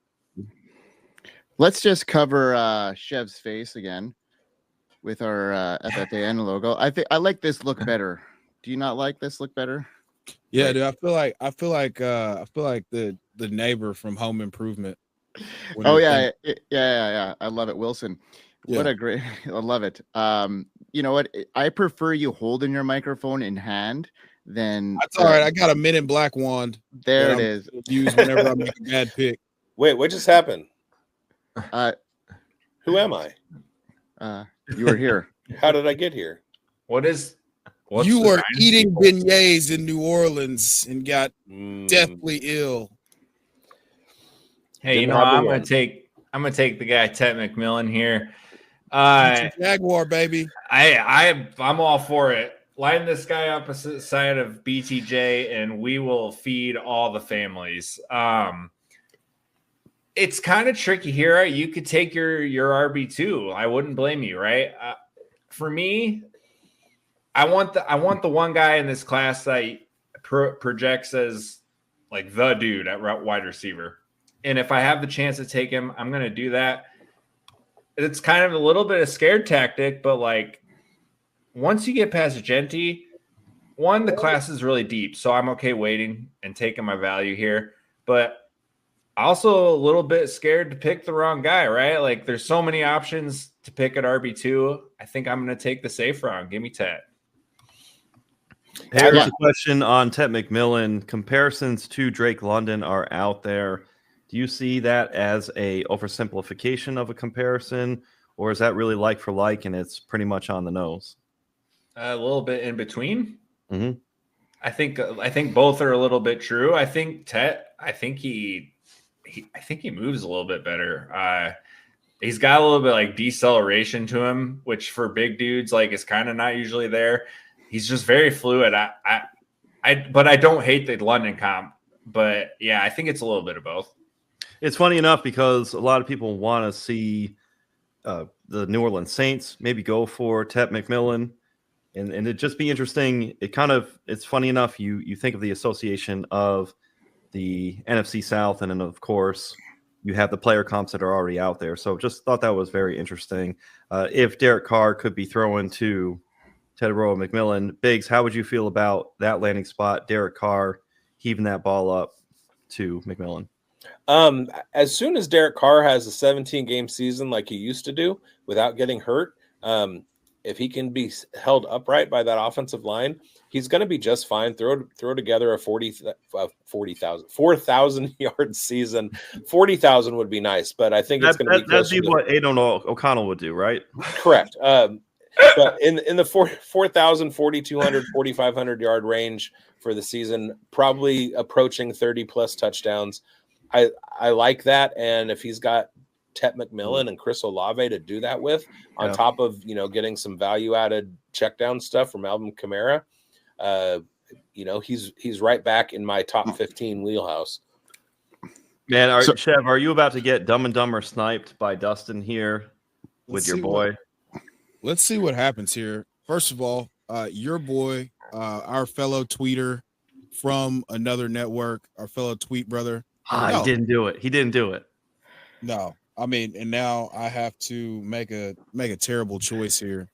Let's just cover Chev's face again with our FFAN logo. I like this look better. Do you not like this look better? Yeah, right. Dude. I feel like the neighbor from Home Improvement. Oh yeah. I love it, Wilson. Yeah. What a great! I love it. You know what? I prefer you holding your microphone in hand than. That's all right. I got a Men in Black wand. There it is. Use whenever I make a bad pick. Wait, what just happened? Who am I? You were here. How did I get here? You were eating beignets in New Orleans and got deathly ill. Hey, I'm gonna take the guy Tet McMillan here. Jaguar, baby. I'm all for it. Line this guy opposite side of BTJ, and we will feed all the families. It's kind of tricky here. You could take your RB2. I wouldn't blame you, right? For me, I want the one guy in this class that projects as like the dude at wide receiver. And if I have the chance to take him, I'm going to do that. It's kind of a little bit of scared tactic, but like once you get past Genty, the class is really deep. So I'm okay waiting and taking my value here. But also a little bit scared to pick the wrong guy, right? Like there's so many options to pick at RB2. I think I'm going to take the safe round. Give me Tet. Here's a question on Tet McMillan. Comparisons to Drake London are out there. Do you see that as a oversimplification of a comparison, or is that really like for like and it's pretty much on the nose? A little bit in between. Mm-hmm. I think both are a little bit true. I think Tet. I think he moves a little bit better. He's got a little bit like deceleration to him, which for big dudes like is kind of not usually there. He's just very fluid. But I don't hate the London comp. But yeah, I think it's a little bit of both. It's funny enough because a lot of people want to see the New Orleans Saints maybe go for Tet McMillan, and it'd just be interesting. It's funny enough. You think of the association of the NFC South, and then of course you have the player comps that are already out there. So just thought that was very interesting. If Derek Carr could be thrown to Ted Rowe McMillan, bigz, how would you feel about that landing spot? Derek Carr heaving that ball up to McMillan. As soon as Derek Carr has a 17-game season like he used to do without getting hurt, if he can be held upright by that offensive line, he's going to be just fine. Throw together a 4,000 yard season. 40,000 would be nice, but I think it's going to be closer. That'd be what Aidan O'Connell would do, right? Correct. But in the 4,000, 4,200, 4,500 yard range for the season, probably approaching 30 plus touchdowns. I like that, and if he's got Tet McMillan and Chris Olave to do that with, on top of getting some value added check down stuff from Alvin Kamara, he's right back in my top 15 wheelhouse. Man, Chev, are you about to get Dumb and Dumber sniped by Dustin here with your boy? Let's see what happens here. First of all, your boy, our fellow tweeter from another network, our fellow tweet brother. He didn't do it. No, I mean, and now I have to make a terrible choice here.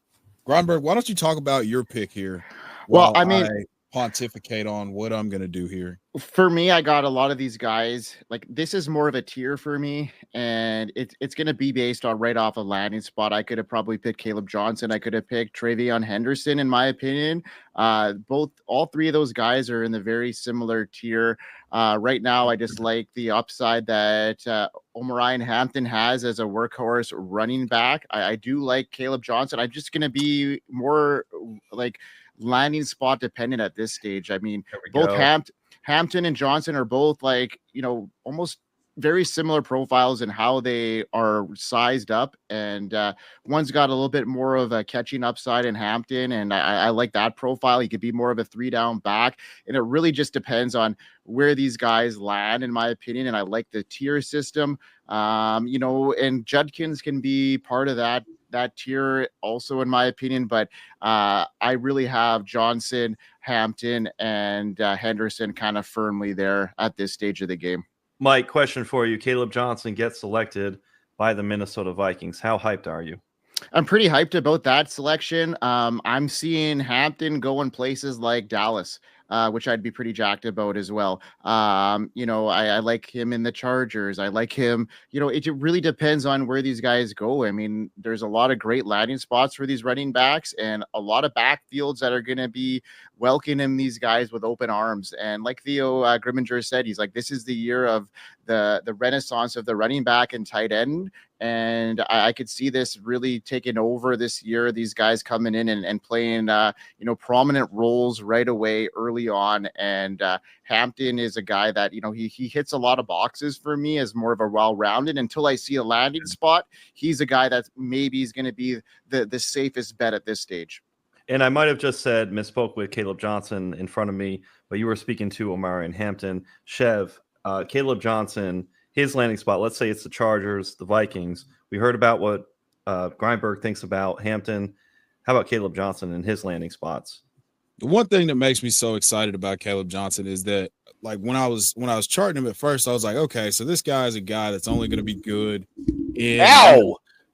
Grindberg, why don't you talk about your pick here? Well, I mean, pontificate on what I'm going to do here. For me, I got a lot of these guys. Like, this is more of a tier for me, and it's going to be based on right off a landing spot. I could have probably picked Kaleb Johnson. I could have picked Travion Henderson, in my opinion. All three of those guys are in the very similar tier. Right now, I just like the upside that Omarion Hampton has as a workhorse running back. I do like Kaleb Johnson. I'm just going to be more like landing spot dependent at this stage. I mean, both Hampton and Johnson are both like, almost very similar profiles in how they are sized up, and one's got a little bit more of a catching upside in Hampton, and I like that profile. He could be more of a 3-down back, and it really just depends on where these guys land, in my opinion. And I like the tier system, and Judkins can be part of that tier also, in my opinion. But I really have Johnson, Hampton, and Henderson kind of firmly there at this stage of the game. Mike, question for you. Kaleb Johnson gets selected by the Minnesota Vikings. How hyped are you? I'm pretty hyped about that selection. I'm seeing Hampton going places like Dallas, which I'd be pretty jacked about as well. I like him in the Chargers. I like him. It really depends on where these guys go. I mean, there's a lot of great landing spots for these running backs, and a lot of backfields that are going to be welcoming these guys with open arms. And like Theo Grimminger said, he's like, this is the year of the renaissance of the running back and tight end. And I could see this really taking over this year. These guys coming in and playing, prominent roles right away early on. And Hampton is a guy that, he hits a lot of boxes for me as more of a well-rounded. Until I see a landing spot, he's a guy that maybe is going to be the safest bet at this stage. And I might have just misspoke with Kaleb Johnson in front of me, but you were speaking to Omari and Hampton. Chev, Kaleb Johnson, his landing spot, let's say it's the Chargers, the Vikings. We heard about what Grindberg thinks about Hampton. How about Kaleb Johnson and his landing spots? The one thing that makes me so excited about Kaleb Johnson is that, like, when I was charting him at first, I was like, okay, so this guy is a guy that's only going to be good in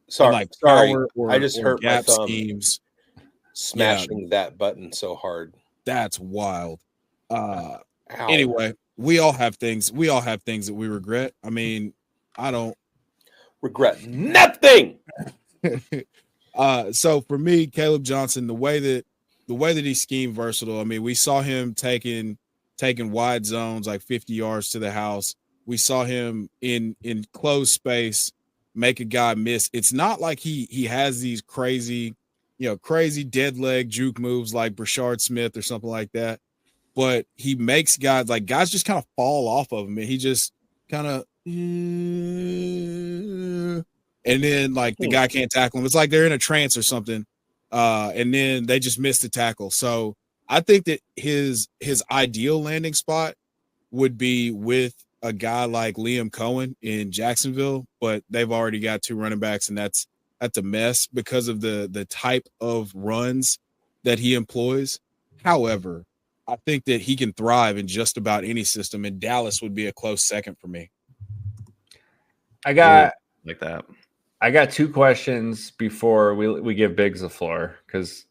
sorry. I just hurt my thumb schemes. Smashing that button so hard. That's wild. Anyway, we all have things that we regret. I mean, I don't regret nothing. So for me, Kaleb Johnson, the way that he schemed versatile. I mean, we saw him taking wide zones like 50 yards to the house. We saw him in closed space make a guy miss. It's not like he has these crazy dead leg juke moves like Brashard Smith or something like that. But he makes guys just kind of fall off of him, and he just kind of, and then the guy can't tackle him. It's like they're in a trance or something, and then they just miss the tackle. So I think that his ideal landing spot would be with a guy like Liam Cohen in Jacksonville, but they've already got 2 running backs, and that's a mess because of the type of runs that he employs. However, I think that he can thrive in just about any system, and Dallas would be a close second for me. I got 2 questions before we give Biggs the floor, because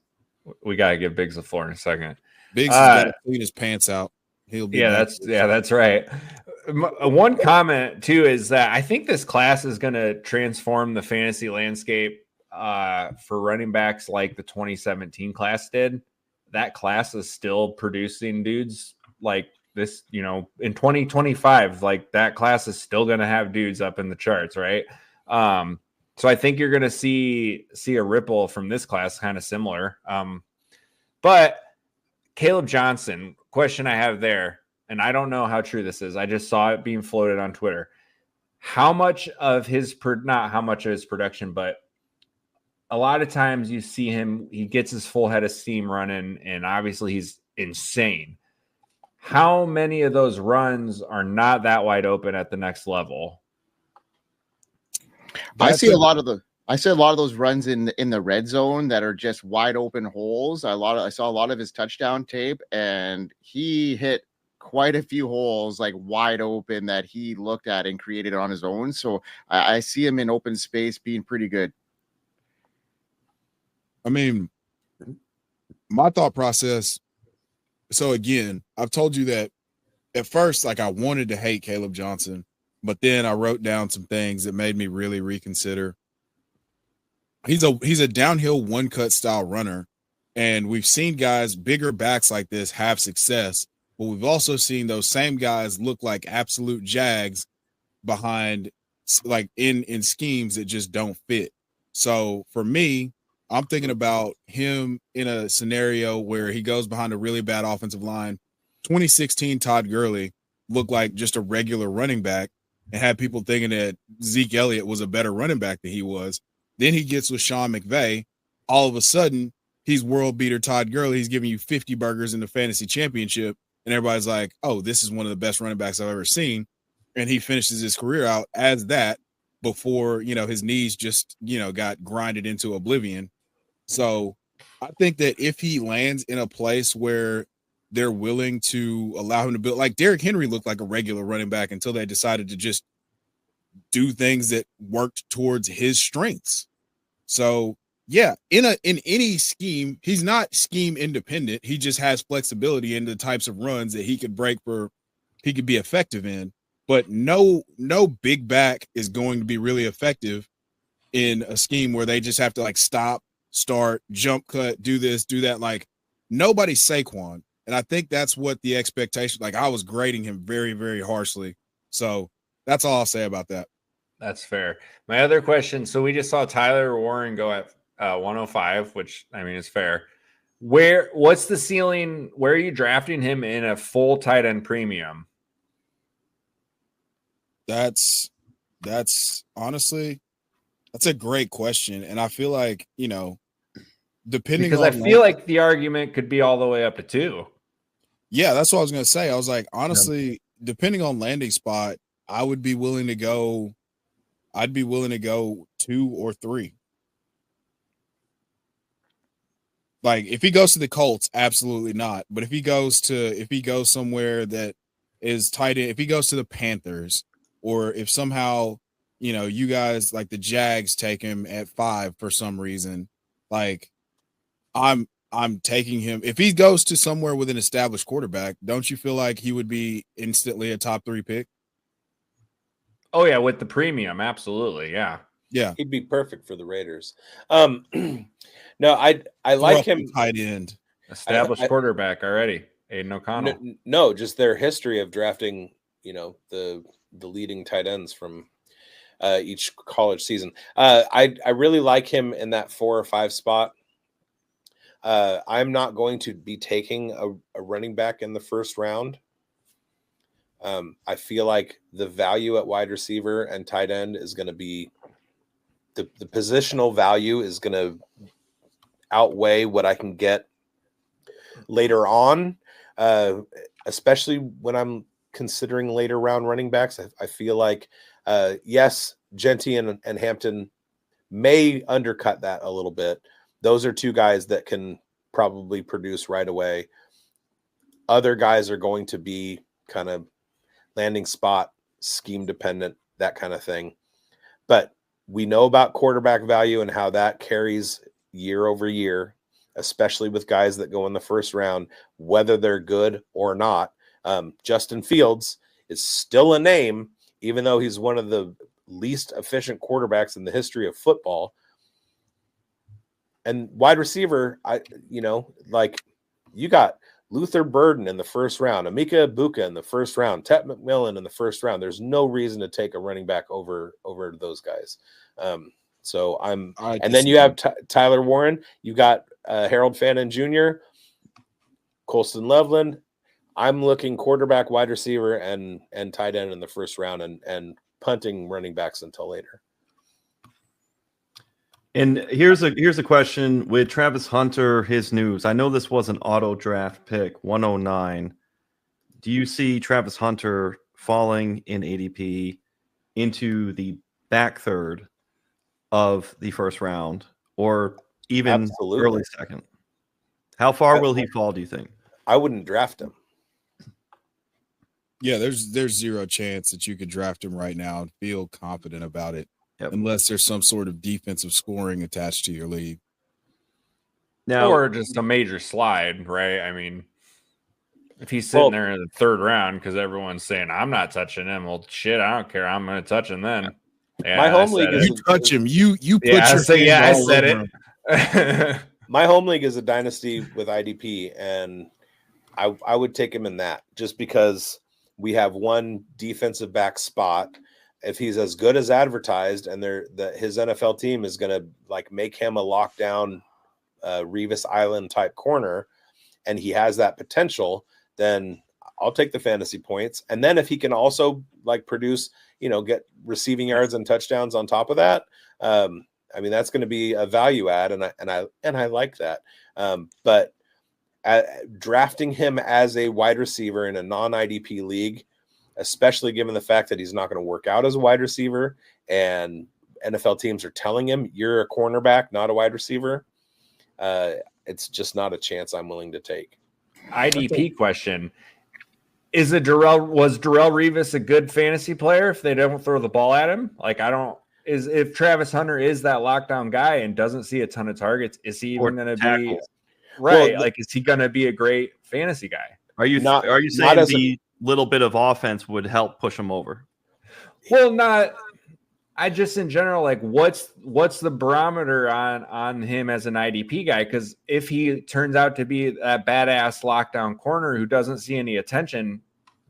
we got to give Biggs the floor in a second. Biggs has got to clean his pants out. He'll be that's right. One comment too is that I think this class is going to transform the fantasy landscape for running backs like the 2017 class did. That class is still producing dudes like this, in 2025, like that class is still going to have dudes up in the charts. Right. So I think you're going to see a ripple from this class, kind of similar. But Kaleb Johnson, question I have there, and I don't know how true this is. I just saw it being floated on Twitter. How much of his not how much of his production, but a lot of times you see him, he gets his full head of steam running, and obviously he's insane. How many of those runs are not that wide open at the next level? I see a lot of those runs in the red zone that are just wide open holes. I saw a lot of his touchdown tape, and he hit quite a few holes like wide open that he looked at and created on his own. So I see him in open space being pretty good. I mean, my thought process. So again, I've told you that at first, I wanted to hate Kaleb Johnson, but then I wrote down some things that made me really reconsider. He's a downhill one cut style runner, and we've seen guys, bigger backs like this, have success, but we've also seen those same guys look like absolute jags behind, in schemes that just don't fit. So for me, I'm thinking about him in a scenario where he goes behind a really bad offensive line. 2016 Todd Gurley looked like just a regular running back, and had people thinking that Zeke Elliott was a better running back than he was. Then he gets with Sean McVay. All of a sudden, he's world beater Todd Gurley. He's giving you 50 burgers in the fantasy championship. And everybody's like, oh, this is one of the best running backs I've ever seen. And he finishes his career out as that before, his knees just, got grinded into oblivion. So I think that if he lands in a place where they're willing to allow him to build, like Derrick Henry looked like a regular running back until they decided to just do things that worked towards his strengths. So yeah, in any scheme, he's not scheme independent. He just has flexibility in the types of runs that he could he could be effective in. But no big back is going to be really effective in a scheme where they just have to like stop, start, jump cut, do this, do that. Like nobody's Saquon. And I think that's what the expectation, like I was grading him very, very harshly. So that's all I'll say about that. That's fair. My other question. So we just saw Tyler Warren go at 105, which I mean is fair. What's the ceiling? Where are you drafting him in a full tight end premium? That's honestly, that's a great question. And I feel like, depending because on, I feel like the argument could be all the way up to 2. Yeah, that's what I was going to say. I was like, honestly, depending on landing spot, I'd be willing to go 2 or 3. Like if he goes to the Colts, absolutely not. But if he goes somewhere that is tight end, if he goes to the Panthers, or if somehow, you guys like the Jags take him at 5 for some reason, like I'm taking him. If he goes to somewhere with an established quarterback, don't you feel like he would be instantly a top 3 pick? Oh yeah, with the premium, absolutely, yeah. Yeah, he'd be perfect for the Raiders. No, I like him tight end, established quarterback already. Aiden O'Connell. No, just their history of drafting, the leading tight ends from each college season. I really like him in that 4 or 5 spot. I'm not going to be taking a running back in the first round. I feel like the value at wide receiver and tight end is going to be the positional value is going to outweigh what I can get later on, especially when I'm considering later round running backs. I feel like, yes, Genty and Hampton may undercut that a little bit. Those are 2 guys that can probably produce right away. Other guys are going to be kind of landing spot, scheme dependent, that kind of thing. But we know about quarterback value and how that carries year over year, especially with guys that go in the first round, whether they're good or not. Justin Fields is still a name, even though he's one of the least efficient quarterbacks in the history of football. And wide receiver, you got Luther Burden in the first round, Emeka Egbuka in the first round, Tet McMillan in the first round. There's no reason to take a running back over those guys. And then you have Tyler Warren. You got Harold Fannin Jr., Colston Loveland. I'm looking quarterback, wide receiver, and tight end in the first round, and punting running backs until later. And here's a question with Travis Hunter, his news. I know this was an auto draft pick, 109. Do you see Travis Hunter falling in ADP into the back third of the first round, or even early second? How far will he fall, do you think? I wouldn't draft him. Yeah, there's 0 chance that you could draft him right now and feel confident about it. Yep. Unless there's some sort of defensive scoring attached to your league. Now, or just a major slide, right? I mean, if he's sitting there in the 3rd round because everyone's saying, I'm not touching him. Well, shit, I don't care. I'm going to touch him then. Yeah, my home league is you touch him. You put your I said it. My home league is a dynasty with IDP, and I would take him in that just because we have one defensive back spot. If he's as good as advertised, and his NFL team is going to like make him a lockdown Revis Island type corner, and he has that potential, then I'll take the fantasy points. And then if he can also like produce, get receiving yards and touchdowns on top of that, I mean, that's going to be a value add, and I like that. But drafting him as a wide receiver in a non-IDP league, especially given the fact that he's not going to work out as a wide receiver, and NFL teams are telling him you're a cornerback, not a wide receiver, it's just not a chance I'm willing to take. IDP question. Was Darrelle Revis a good fantasy player if they don't throw the ball at him? Like, if Travis Hunter is that lockdown guy and doesn't see a ton of targets, is he even going to be right? Well, is he going to be a great fantasy guy? Are you saying the little bit of offense would help push him over? Well, I just in general, like, what's the barometer on him as an IDP guy? Because if he turns out to be that badass lockdown corner who doesn't see any attention,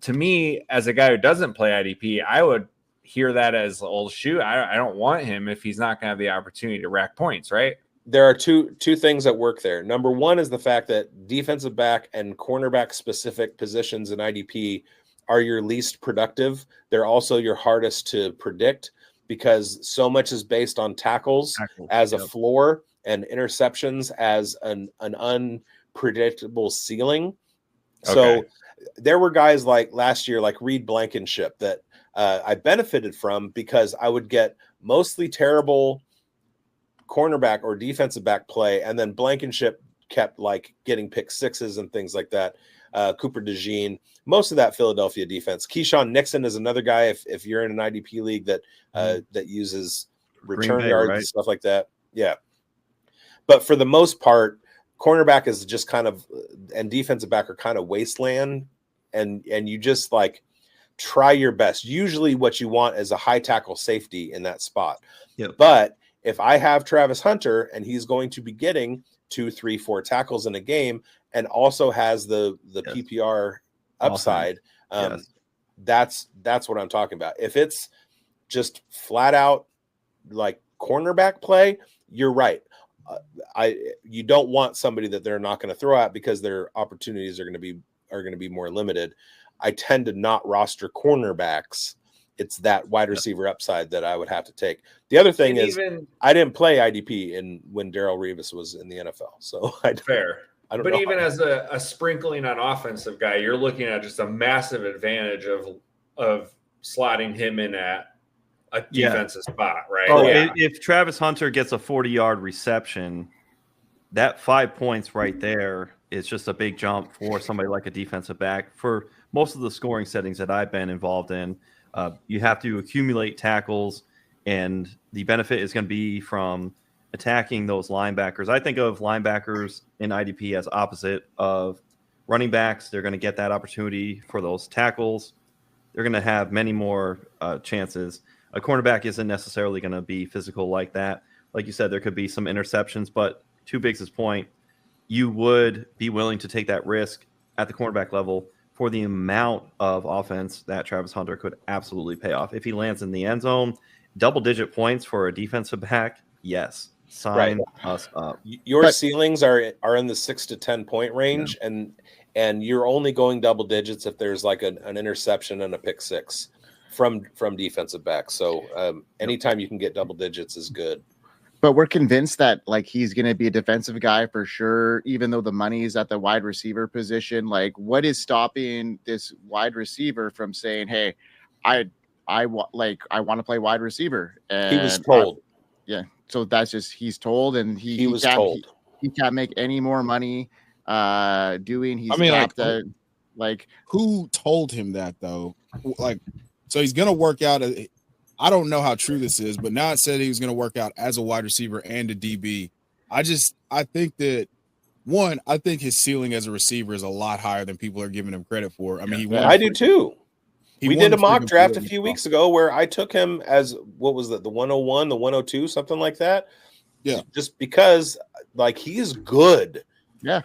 to me, as a guy who doesn't play IDP, I would hear that as, oh, shoot, I don't want him if he's not going to have the opportunity to rack points, right? There are two things that work there. Number one is the fact that defensive back and cornerback specific positions in IDP are your least productive. They're also your hardest to predict, because so much is based on tackles as a floor and interceptions as an unpredictable ceiling. Okay. So there were guys like last year, like Reed Blankenship, that I benefited from because I would get mostly terrible cornerback or defensive back play, and then Blankenship kept like getting pick sixes and things like that. Cooper DeJean, most of that Philadelphia defense. Keyshawn Nixon is another guy if you're in an IDP league that uses return yards and stuff like that. Yeah. But for the most part, cornerback is just kind of, and defensive back are kind of wasteland, and you just like try your best. Usually what you want is a high tackle safety in that spot. Yep. But if I have Travis Hunter and he's going to be getting 2, 3, 4 tackles in a game, and also has the PPR upside, that's what I'm talking about. If it's just flat out like cornerback play, you're right. You don't want somebody that they're not going to throw at, because their opportunities are going to be more limited. I tend to not roster cornerbacks. It's that wide receiver upside that I would have to take. The other thing is, I didn't play IDP when Darrelle Revis was in the NFL, so fair. But even as a sprinkling on offensive guy, you're looking at just a massive advantage of slotting him in at a defensive spot, right? Oh, if Travis Hunter gets a 40-yard reception, that 5 points right there is just a big jump for somebody like a defensive back. For most of the scoring settings that I've been involved in, you have to accumulate tackles, and the benefit is going to be from attacking those linebackers. I think of linebackers in IDP as opposite of running backs. They're going to get that opportunity for those tackles. They're going to have many more chances. A cornerback isn't necessarily going to be physical like that. Like you said, there could be some interceptions, but to Biggs' point, you would be willing to take that risk at the cornerback level for the amount of offense that Travis Hunter could absolutely pay off. If he lands in the end zone, double-digit points for a defensive back, yes. Sign us up. Your ceilings are in the 6 to 10 point range, and you're only going double digits if there's like an interception and a pick six from defensive backs. So anytime you can get double digits is good. But we're convinced that like he's going to be a defensive guy for sure, even though the money is at the wide receiver position. Like, what is stopping this wide receiver from saying, "Hey, I want to play wide receiver"? And he was told. So that's just he's told, and he was told he can't make any more money doing. Who told him that though? Like, so he's gonna work out. I don't know how true this is, but now it said he was gonna work out as a wide receiver and a DB. I think that I think his ceiling as a receiver is a lot higher than people are giving him credit for. I mean, I do too. We did a mock draft a few weeks ago where I took him as, what was that, the 101, the 102, something like that. Yeah. Just because, like, he's good. Yeah.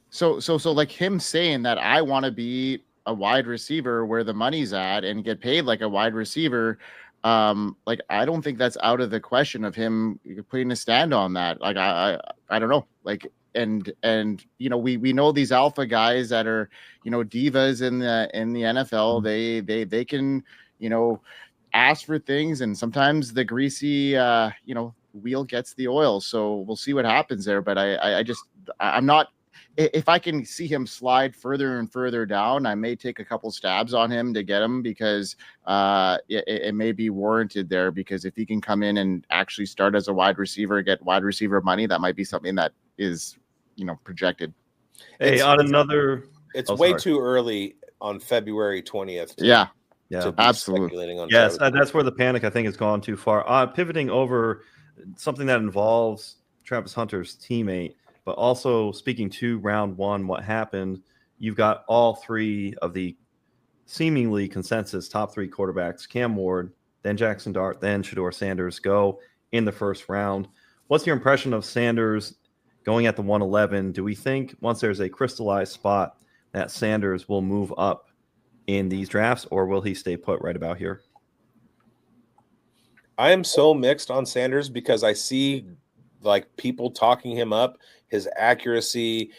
So like him saying that I want to be a wide receiver where the money's at and get paid like a wide receiver, like I don't think that's out of the question of him putting a stand on that. Like I don't know. Like and you know, we know these alpha guys that are, you know, divas in the NFL. They can, you know, ask for things, and sometimes the greasy you know, wheel gets the oil. So we'll see what happens there. But I'm not, if I can see him slide further and further down, I may take a couple stabs on him to get him, because it may be warranted there. Because if he can come in and actually start as a wide receiver, get wide receiver money, that might be something that is, you know, projected. Hey, it's way too early on February 20th. Yeah, absolutely. Yes, that's where the panic, I think, has gone too far. Pivoting over something that involves Travis Hunter's teammate, but also speaking to round one, what happened, you've got all three of the seemingly consensus top three quarterbacks, Cam Ward, then Jackson Dart, then Shedeur Sanders, go in the first round. What's your impression of Sanders going at the 111? Do we think once there's a crystallized spot that Sanders will move up in these drafts, or will he stay put right about here? I am so mixed on Sanders, because I see like people talking him up, his accuracy,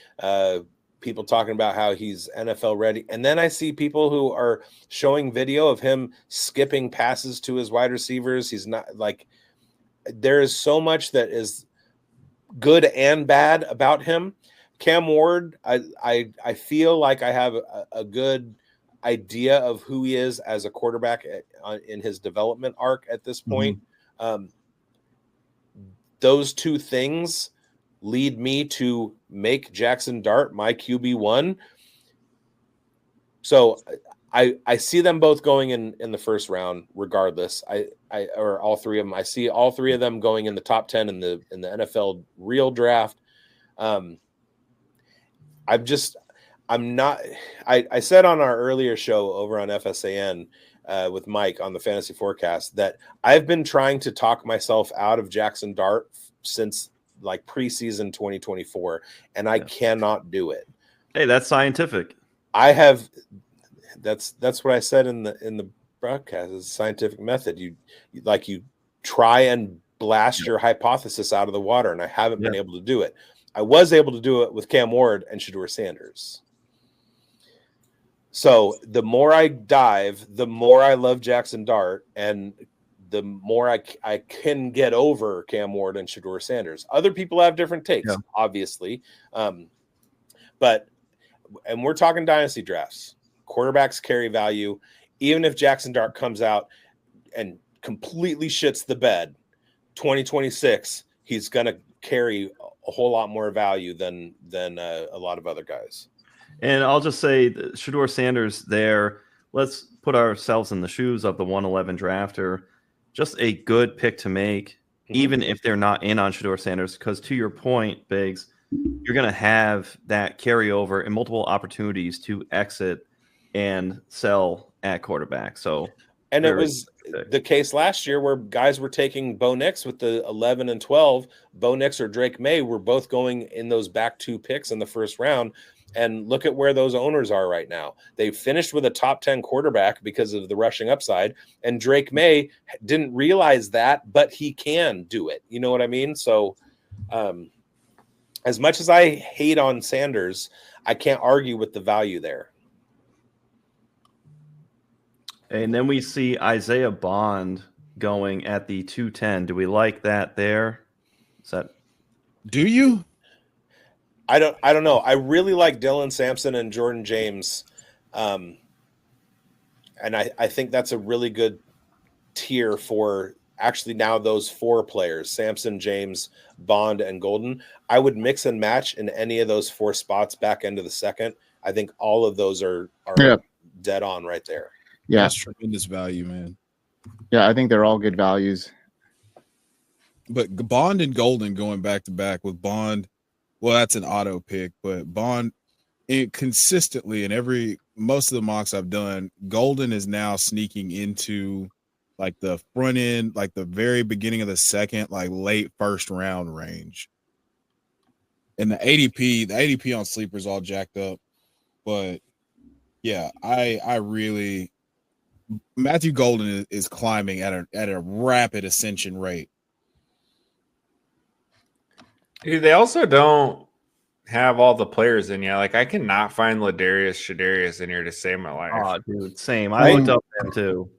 people talking about how he's NFL ready. And then I see people who are showing video of him skipping passes to his wide receivers. He's not like, there is so much that is good and bad about him. Cam Ward, I feel like I have a good idea of who he is as a quarterback in his development arc at this point. Those two things lead me to make Jackson Dart my QB1. So I see them both going in the first round, regardless. Or all three of them. I see all three of them going in the top 10 in the NFL real draft. I said on our earlier show over on FSAN with Mike on the Fantasy Forecast that I've been trying to talk myself out of Jackson Dart since like preseason 2024, and I cannot do it. Hey, that's scientific. I have. That's what I said in the broadcast. It's a scientific method. You try and blast your hypothesis out of the water, and I haven't been able to do it. I was able to do it with Cam Ward and Shedeur Sanders. So the more I dive, the more I love Jackson Dart, and the more I can get over Cam Ward and Shedeur Sanders. Other people have different takes, obviously. But we're talking dynasty drafts. Quarterbacks carry value. Even if Jackson Dart comes out and completely shits the bed, 2026, he's going to carry a whole lot more value than a lot of other guys. And I'll just say, Shedeur Sanders there, let's put ourselves in the shoes of the 111 drafter. Just a good pick to make, even if they're not in on Shedeur Sanders, because to your point, bigz, you're going to have that carryover and multiple opportunities to exit and sell at quarterback. So, and it was the case last year where guys were taking Bo Nix with the 11 and 12. Bo Nix or Drake May were both going in those back two picks in the first round. And look at where those owners are right now. They finished with a top 10 quarterback because of the rushing upside. And Drake May didn't realize that, but he can do it. You know what I mean? So as much as I hate on Sanders, I can't argue with the value there. And then we see Isaiah Bond going at the 210. Do we like that there? Do you? I don't know. I really like Dylan Sampson and Jordan James. And I think that's a really good tier for actually now those four players, Sampson, James, Bond, and Golden. I would mix and match in any of those four spots back into the second. I think all of those are dead on right there. Yeah. That's tremendous value, man. Yeah, I think they're all good values. But Bond and Golden going back to back with Bond, well, that's an auto pick, but Bond consistently in most of the mocks I've done, Golden is now sneaking into like the front end, like the very beginning of the second, like late first round range. And the ADP on Sleeper is all jacked up. But yeah, I really Matthew Golden is climbing at a rapid ascension rate. They also don't have all the players in yet. Like I cannot find Ladarius Shadarius in here to save my life. Oh, dude, same. I looked up him too.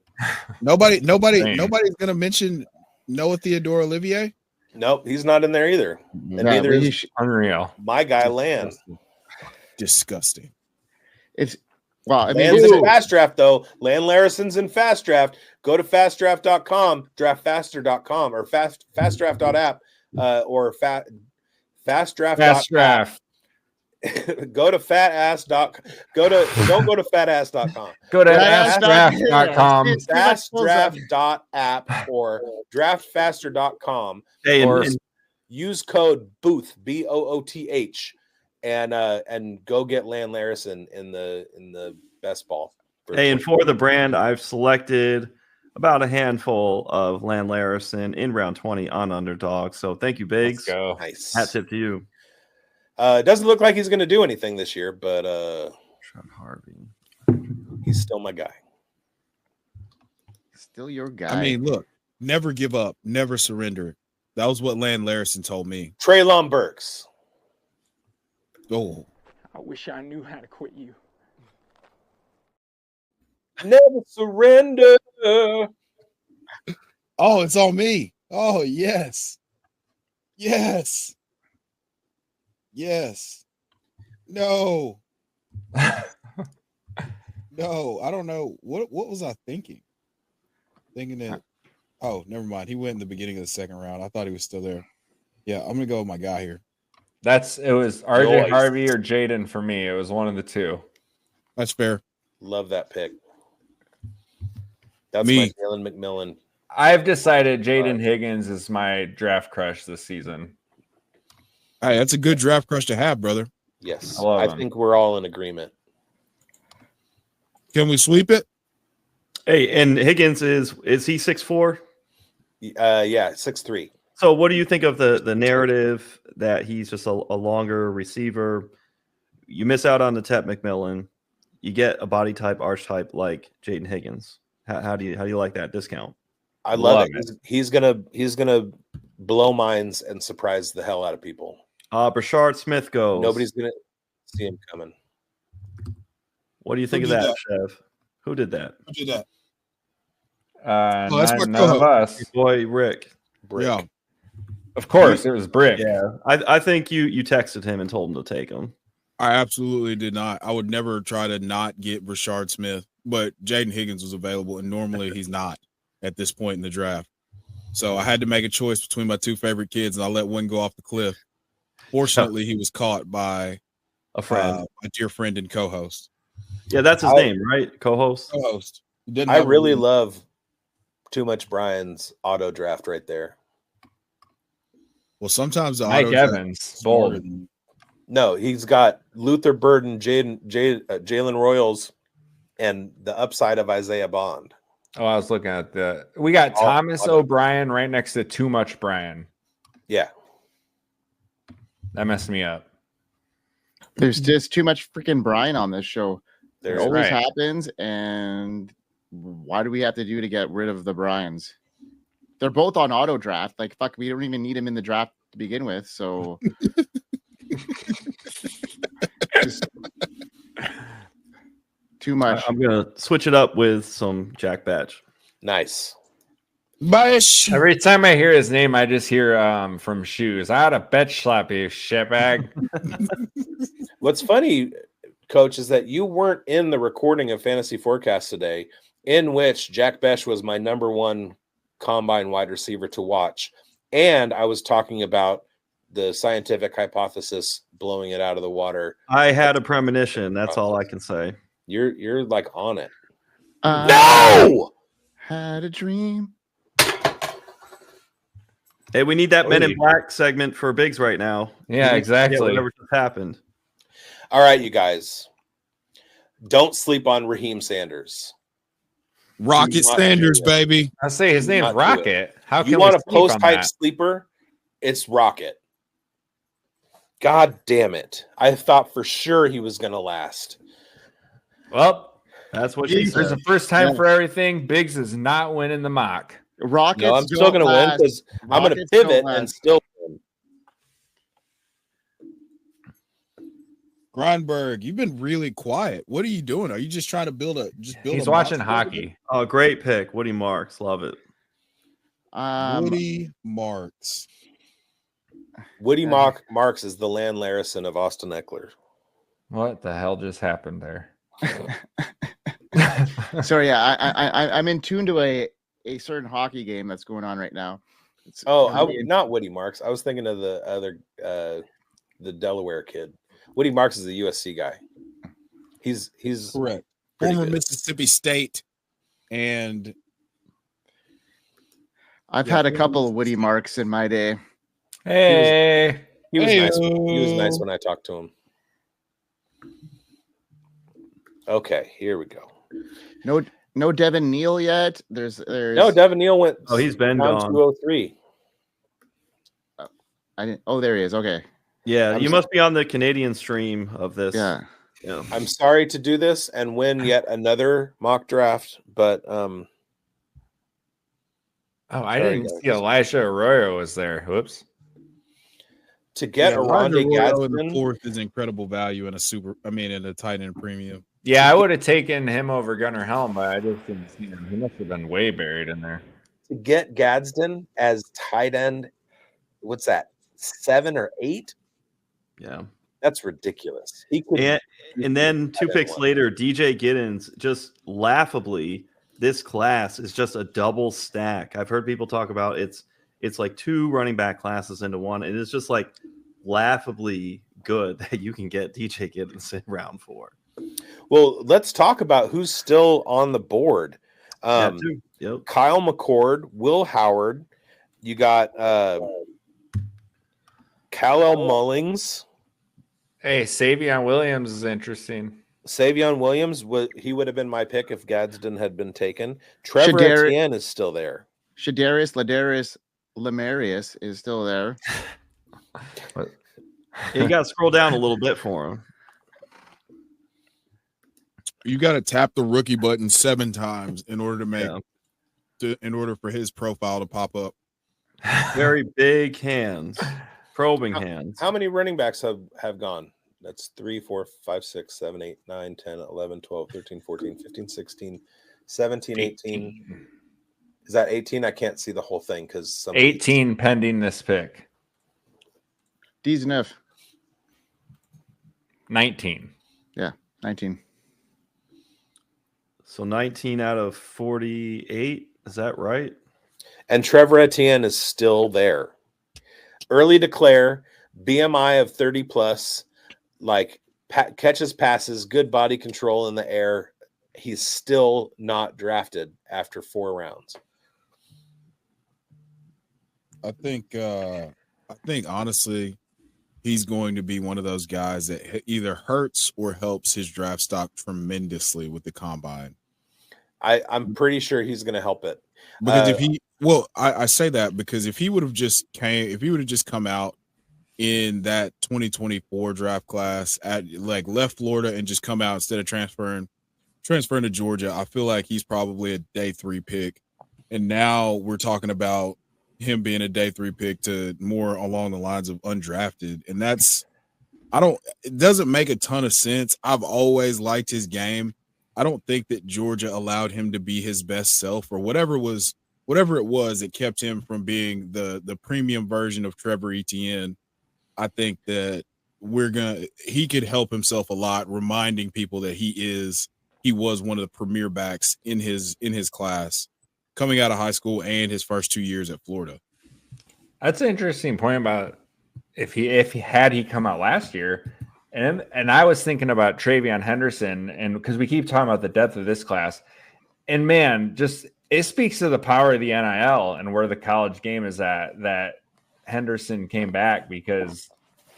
Nobody's Same. gonna mention Noah Theodore Olivier. Nope, he's not in there either. And Yeah, neither but is Unreal. my guy Land. Disgusting. It's well, I mean, Land's it's- in Fast Draft, though. Land Larison's in Fast Draft. Go to fastdraft.com, draftfaster.com, or fastdraft.app, or fastdraft. Fast draft. Go to fatass.com. Don't go to fatass.com. Go to Fast draft. fastdraft.com. It's too much pulls up. Fastdraft.app or draftfaster.com. Hey, Or- and Use code BOOTH BOOTH and go get Land Larison in the best ball. hey, and for the brand, I've selected about a handful of Land Larison in round 20 on Underdog. So thank you, Let's Biggs. go. nice. Hat tip to you. It doesn't look like he's going to do anything this year, but Sean Harvey. he's still my guy. still your guy. I mean, look, never give up, never surrender. That was what Land Larison told me. Treylon Burks. Oh, I wish I knew how to quit you. Never surrender. oh, it's on me. Oh, yes. Yes. Yes. No. No, I don't know. What was I thinking? Thinking that, oh, never mind. He went in the beginning of the second round. I thought he was still there. Yeah, I'm gonna go with my guy here. It was RJ Nice. Harvey or Jaden for me. It was one of the two. That's fair. Love that pick. That's Me. my Jalen McMillan. I've decided Jaden Higgins is my draft crush this season. Hey, that's a good draft crush to have, brother. Yes, I love I him. think we're all in agreement. Can we sweep it? Hey, and Higgins is he 6'4"? Yeah, 6'3". So what do you think of the narrative that he's just a longer receiver? You miss out on the Tep McMillan. You get a body type, arch type like Jaden Higgins. How do you like that discount? I love Love it. He's gonna blow minds and surprise the hell out of people. Brashard Smith goes. Nobody's gonna see him coming. What do you think of did that, Chev? Who did that? Who did that? None, that's my none of us. Your boy Rick. Brick. Yeah. Of course, it was Brick. Yeah, I think you texted him and told him to take him. I absolutely did not. I would never try to not get Brashard Smith, but Jaden Higgins was available, and normally he's not at this point in the draft. So I had to make a choice between my two favorite kids, and I let one go off the cliff. Fortunately, he was caught by A friend. a dear friend and co-host. Yeah, that's his name, right? Co-host. Co-host. He didn't I have a really name. love Too Much Brian's auto draft right there. Well, sometimes the Mike auto draft Evans, is smarter bold. than- No, he's got Luther Burden, Jalen Royals, and the upside of Isaiah Bond. Oh, I was looking at we got Oh, Thomas auto. O'Brien right next to Too Much Brian. Yeah, That messed me up. There's just too much freaking Brian on this show. It there's always right. happens, and why do we have to do to get rid of the Bryans? They're both on auto draft. Like, fuck, we don't even need him in the draft to begin with. So just too much. I'm gonna switch it up with some Jack Batch. nice. Bash. Every time I hear his name, I just hear from Shoes. I had a bet slap you, shitbag. What's funny, Coach, is that you weren't in the recording of Fantasy Forecast today, in which Jack Besh was my number one combine wide receiver to watch, and I was talking about the scientific hypothesis blowing it out of the water. I had a premonition. That's all I can say. You're like on it. No! Had a dream. Hey, we need that Men in Oy. Black segment for Biggs right now. Yeah, Yeah, exactly. whatever just happened. All right, you guys, don't sleep on Raheem Sanders. Rocket Do not standards, do it. baby. I say his Do name's not do Rocket. How You can want we a sleep on post-hype that? sleeper? It's Rocket. God damn it. I thought for sure he was going to last. Well, That's what she there's said. a first time Yeah. for everything. Biggs is not winning the mock. Rockets. No, I'm still going to win because I'm going to Rockets don't pivot last. and still win. Grindberg, you've been really quiet. What are you doing? Are you just trying to build He's a watching monster? hockey. Oh, great pick. Woody Marks. Love it. Woody Marks. Woody Marks is the Land Larison of Austin Eckler. What the hell just happened there? Sorry, yeah, I'm in tune to a certain hockey game that's going on right now. Not Woody Marks. I was thinking of the other, the Delaware kid. Woody Marks is the USC guy. He's Correct. Former Former Mississippi State, and I've had a couple of Woody Marks in my day. Hey, he was nice. He was nice when I talked to him. Okay, here we go. No Devin Neal yet. There's no Devin Neal went. Oh, he's been down gone. 203. I didn't. Oh, there he is. Okay. Yeah, you must be on the Canadian stream of this. Yeah. I'm sorry to do this and win yet another mock draft, but I didn't see Elijah Arroyo was there. Whoops. To get Aronde in the Gadsden, fourth is incredible value in in a tight end premium. Yeah, I would have taken him over Gunnar Helm, but I just didn't see him. He must have been way buried in there. to get Gadsden as tight end, what's that, 7 or 8? Yeah. That's ridiculous. He could, and then 2 picks later, DJ Giddens, just laughably, this class is just a double stack. I've heard people talk about it's like 2 running back classes into one. And it's just like laughably good that you can get DJ Giddens in round 4. Well, let's talk about who's still on the board. Yep. Kyle McCord, Will Howard. You got Kal-El Mullings. Hey, Savion Williams is interesting. Savion Williams, he would have been my pick if Gadsden had been taken. Trevor Etienne is still there. Ladarius Lemarius is still there. You got to scroll down a little bit for him. You got to tap the rookie button 7 times in order to make in order for his profile to pop up. Very big hands, probing hands. How many running backs have gone? That's 3, 4, 5, 6, 7, 8, 9, 10, 11, 12, 13, 14, 15, 16, 17, 18. Is that 18? I can't see the whole thing because 18 pending this pick. D's 19. Yeah, 19. So 19 out of 48. Is that right? And Trevor Etienne is still there. Early declare, BMI of 30 plus, like catches passes, good body control in the air. He's still not drafted after 4 rounds. I think honestly, he's going to be one of those guys that either hurts or helps his draft stock tremendously with the combine. I'm pretty sure he's going to help it. Because I say that because if he would have just come out in that 2024 draft class at like left Florida and just come out instead of transferring to Georgia, I feel like he's probably a day 3 pick. And now we're talking about him being a day 3 pick to more along the lines of undrafted. And it doesn't make a ton of sense. I've always liked his game. I don't think that Georgia allowed him to be his best self or whatever it was, it kept him from being the premium version of Trevor Etienne. I think that he could help himself a lot, reminding people that he was one of the premier backs in his class coming out of high school and his first 2 years at Florida. That's an interesting point about if he had come out last year. And I was thinking about Travion Henderson, and because we keep talking about the depth of this class, and man, just it speaks to the power of the NIL and where the college game is at that Henderson came back, because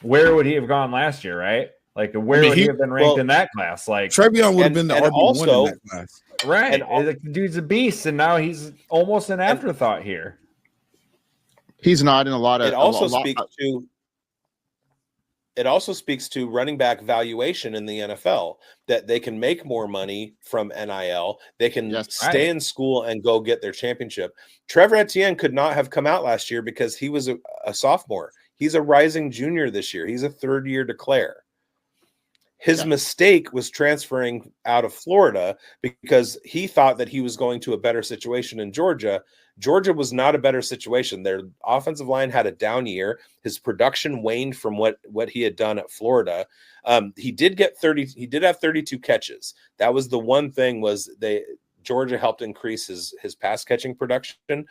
where would he have gone last year, right? Like where would he have been ranked in that class? Like Travion would have been the RB1 in that class. Right. And the dude's a beast, and now he's almost an afterthought here. He's not in a lot of. It also speaks to running back valuation in the NFL, that they can make more money from NIL. They can stay in school and go get their championship. Trevor Etienne could not have come out last year because he was a sophomore. He's a rising junior this year. He's a 3rd-year declare. His mistake was transferring out of Florida because he thought that he was going to a better situation in Georgia. Georgia was not a better situation. Their offensive line had a down year. His production waned from what he had done at Florida. He did get 30. He did have 32 catches. That was the one thing, was Georgia helped increase his pass catching production.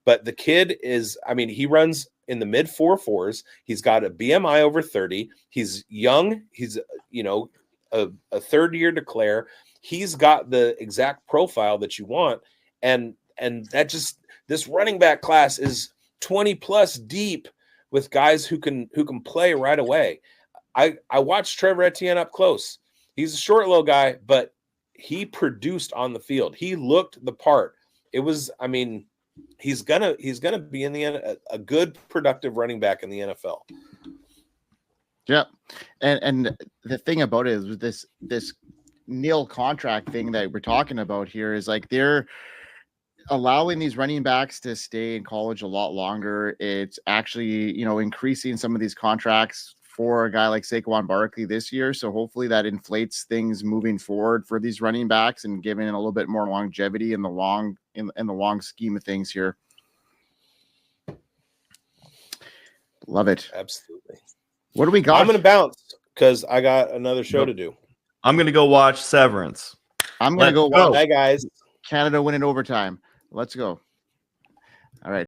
But the kid is, I mean, he runs in the mid 4.4s. He's got a BMI over 30. He's young. He's, a third year declare. He's got the exact profile that you want. And that just, this running back class is 20 plus deep with guys who can play right away. I watched Trevor Etienne up close. He's a short little guy, but he produced on the field. He looked the part. It was, I mean, he's gonna be in a good productive running back in the NFL. Yeah, and the thing about it is with this nil contract thing that we're talking about here is like they're allowing these running backs to stay in college a lot longer. It's actually increasing some of these contracts for a guy like Saquon Barkley this year. So hopefully that inflates things moving forward for these running backs and giving it a little bit more longevity in the long scheme of things here. Love it. Absolutely. What do we got? I'm going to bounce because I got another show to do. I'm going to go watch Severance. I'm going to go watch Bye, guys. Canada win in overtime. Let's go. All right.